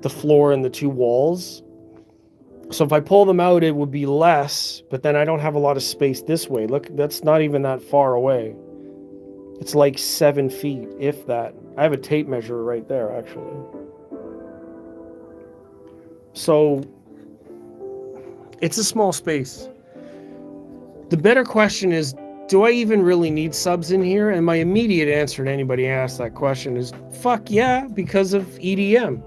the floor and the two walls. So if I pull them out, it would be less, but then I don't have a lot of space this way. Look, that's not even that far away. It's like 7 feet, if that. I have a tape measure right there, actually. So it's a small space. The better question is, do I even really need subs in here? And my immediate answer to anybody asks that question is, fuck yeah, because of EDM.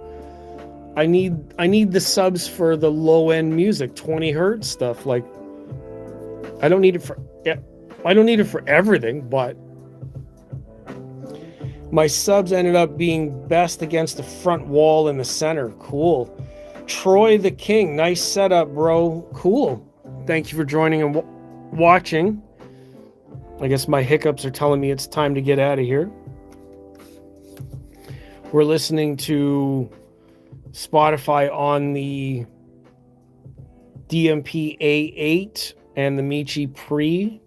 I need the subs for the low end music, 20 hertz stuff. Like, I don't need it for everything, but my subs ended up being best against the front wall in the center. Cool. Troy the King, nice setup, bro. Cool. Thank you for joining and watching. I guess my hiccups are telling me it's time to get out of here. We're listening to Spotify on the DMP A8 and the Michi Pre.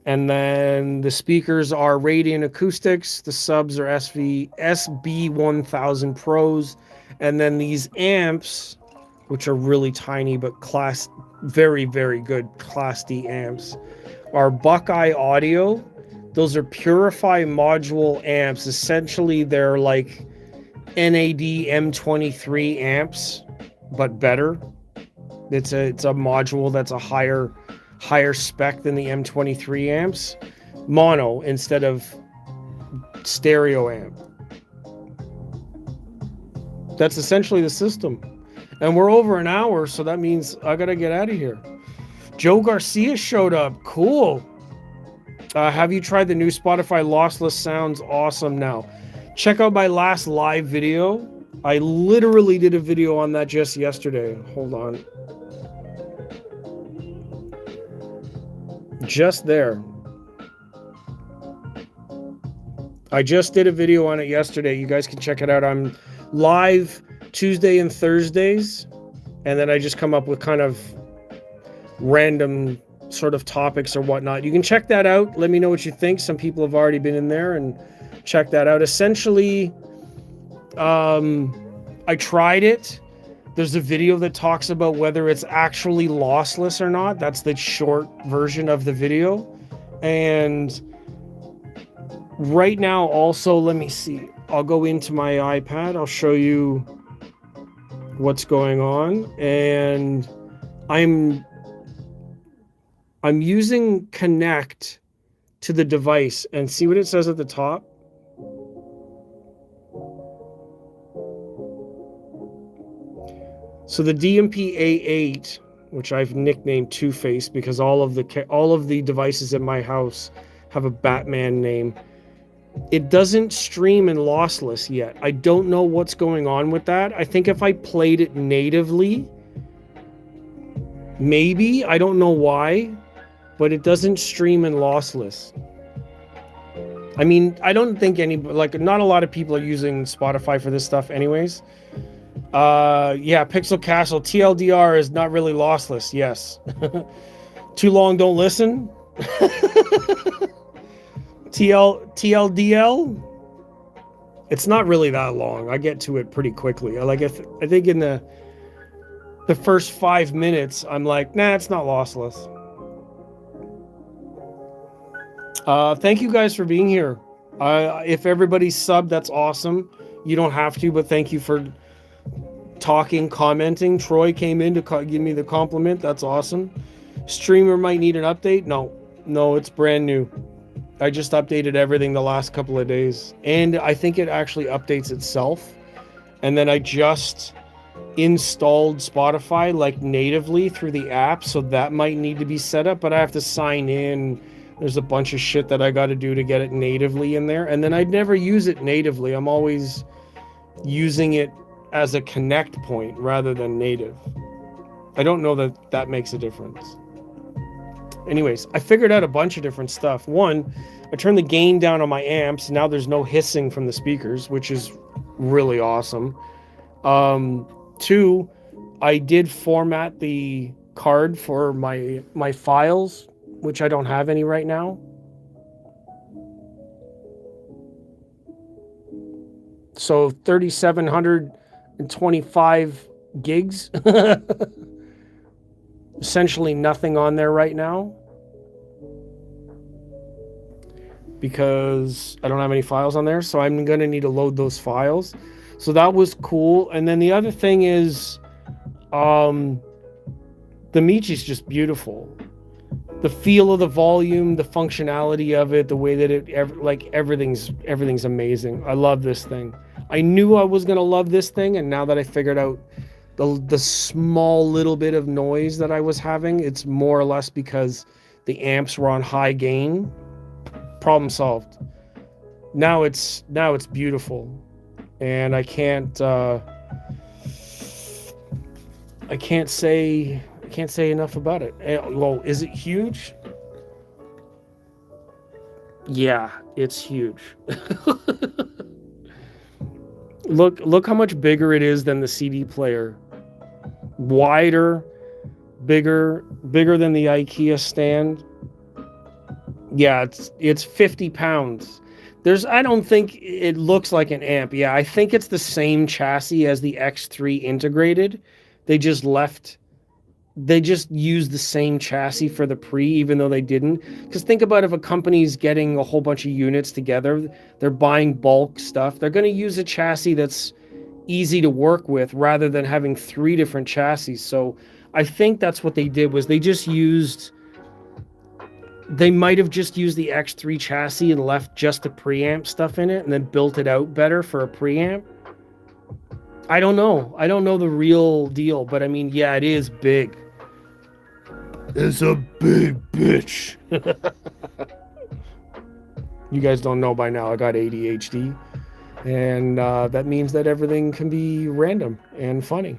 And then the speakers are Radiant Acoustics. The subs are SB1000 Pros. And then these amps, which are really tiny but very, very good Class D amps, are Buckeye Audio. Those are Purify module amps. Essentially, they're like NAD M23 amps, but better. It's a module that's a higher spec than the M23 amps. Mono instead of stereo amp. That's essentially the system. And we're over an hour, so that means I gotta get out of here. Joe Garcia showed up. Cool. Have you tried the new Spotify lossless? Sounds awesome now. Check out my last live video. I literally did a video on that just yesterday. Hold on. Just there. I just did a video on it yesterday. You guys can check it out. I'm live Tuesday and Thursdays, and then I just come up with kind of random sort of topics or whatnot. You can check that out. Let me know what you think. Some people have already been in there and check that out. Essentially, I tried it. There's a video that talks about whether it's actually lossless or not. That's the short version of the video. And right now also, let me see. I'll go into my iPad. I'll show you what's going on. And I'm using Connect to the device, and see what it says at the top. So the DMP A8, which I've nicknamed Two-Face because all of the devices in my house have a Batman name. It doesn't stream in lossless yet. I don't know what's going on with that. I think if I played it natively, Maybe, I don't know why, but it doesn't stream in lossless. I mean, I don't think not a lot of people are using Spotify for this stuff anyways. Yeah, Pixel Castle, TLDR is not really lossless, yes. Too long, don't listen. TLDL, it's not really that long. I get to it pretty quickly. I think in the first 5 minutes, I'm like, nah, it's not lossless. Thank you guys for being here. If everybody's subbed, that's awesome. You don't have to, but thank you for talking, commenting. Troy came in to give me the compliment. That's awesome. Streamer might need an update. No, it's brand new. I just updated everything the last couple of days, and I think it actually updates itself. And then I just installed Spotify like natively through the app, so that might need to be set up, but I have to sign in. There's a bunch of shit that I got to do to get it natively in there, and then I'd never use it natively. I'm always using it as a connect point rather than native. I don't know that makes a difference. Anyways, I figured out a bunch of different stuff. One, I turned the gain down on my amps. Now there's no hissing from the speakers, which is really awesome. Two, I did format the card for my files, which I don't have any right now. So 3,725 gigs. Essentially nothing on there right now because I don't have any files on there, so I'm gonna need to load those files. So that was cool. And then the other thing is the Michi's just beautiful. The feel of the volume, the functionality of it, the way that everything's amazing. I love this thing. I knew I was gonna love this thing, and now that I figured out the small little bit of noise that I was having, it's more or less because the amps were on high gain. Problem solved. Now it's beautiful, and I can't say enough about it. Well, is it huge? Yeah, it's huge. Look how much bigger it is than the CD player. Wider, bigger than the IKEA stand. Yeah, it's 50 pounds. I don't think it looks like an amp. Yeah, I think it's the same chassis as the X3 integrated. They just used the same chassis for the Pre, even though they didn't. Because think about if a company's getting a whole bunch of units together, they're buying bulk stuff, they're going to use a chassis that's easy to work with rather than having 3 different chassis. So I think that's what they did, was they might have just used the X3 chassis and left just the preamp stuff in it and then built it out better for a preamp. I don't know the real deal, but I mean, yeah, it is big. It's a big bitch. You guys don't know by now, I got ADHD. And that means that everything can be random and funny.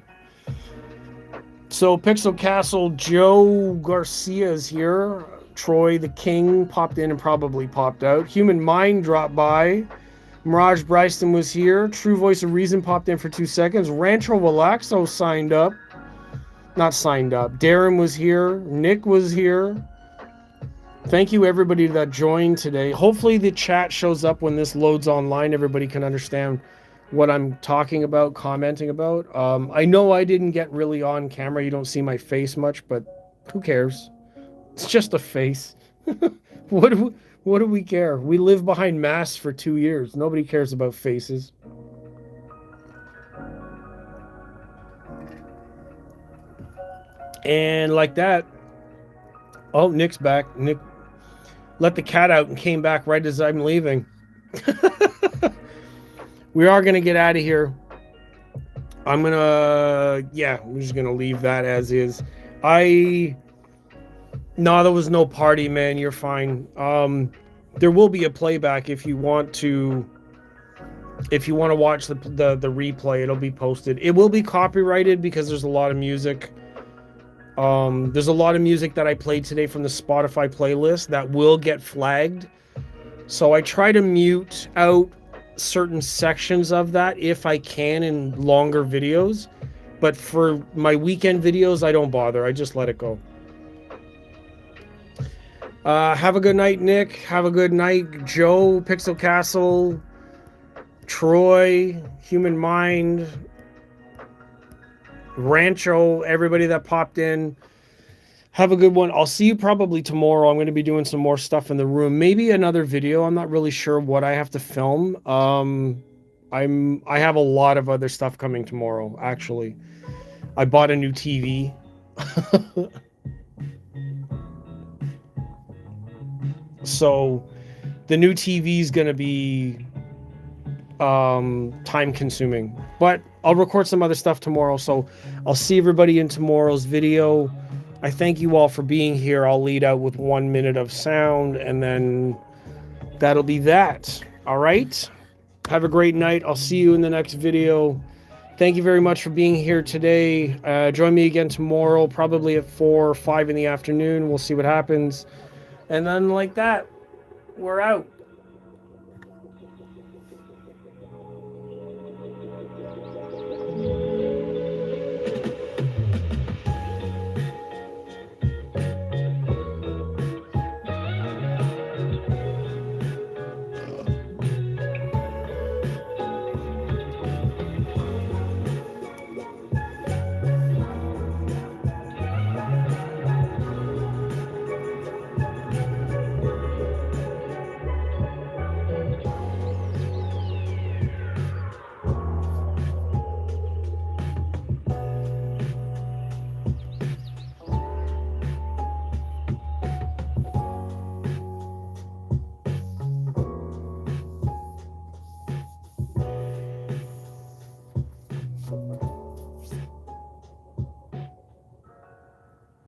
So Pixel Castle, Joe Garcia is here. Troy the King popped in and probably popped out. Human Mind dropped by. Mirage Bryson was here. True Voice of Reason popped in for 2 seconds. Rancho Relaxo signed up. Not signed up. Darren was here. Nick was here. Thank you everybody that joined today. Hopefully the chat shows up when this loads online. Everybody can understand what I'm talking about, commenting about. I know I didn't get really on camera. You don't see my face much, but who cares? It's just a face. What do we care? We live behind masks for 2 years. Nobody cares about faces. And like that, oh, Nick's back. Nick let the cat out and came back right as I'm leaving. We are going to get out of here. We're just going to leave that as is. No, there was no party, man. You're fine. There will be a playback if you want to watch the replay. It'll be posted. It will be copyrighted because there's a lot of music. There's a lot of music that I played today from the Spotify playlist that will get flagged. So I try to mute out certain sections of that if I can in longer videos. But for my weekend videos, I don't bother. I just let it go. Have a good night, Nick. Have a good night, Joe, Pixel Castle, Troy, Human Mind, Rancho, everybody that popped in. Have a good one. I'll see you probably tomorrow. I'm going to be doing some more stuff in the room. Maybe another video. I'm not really sure what I have to film. I have a lot of other stuff coming tomorrow, actually. I bought a new TV. So the new TV is going to be time consuming, but I'll record some other stuff tomorrow. So I'll see everybody in tomorrow's video. I thank you all for being here. I'll lead out with 1 minute of sound, and then that'll be that. All right. Have a great night. I'll see you in the next video. Thank you very much for being here today. Join me again tomorrow, probably at 4 or 5 in the afternoon. We'll see what happens. And then like that, we're out.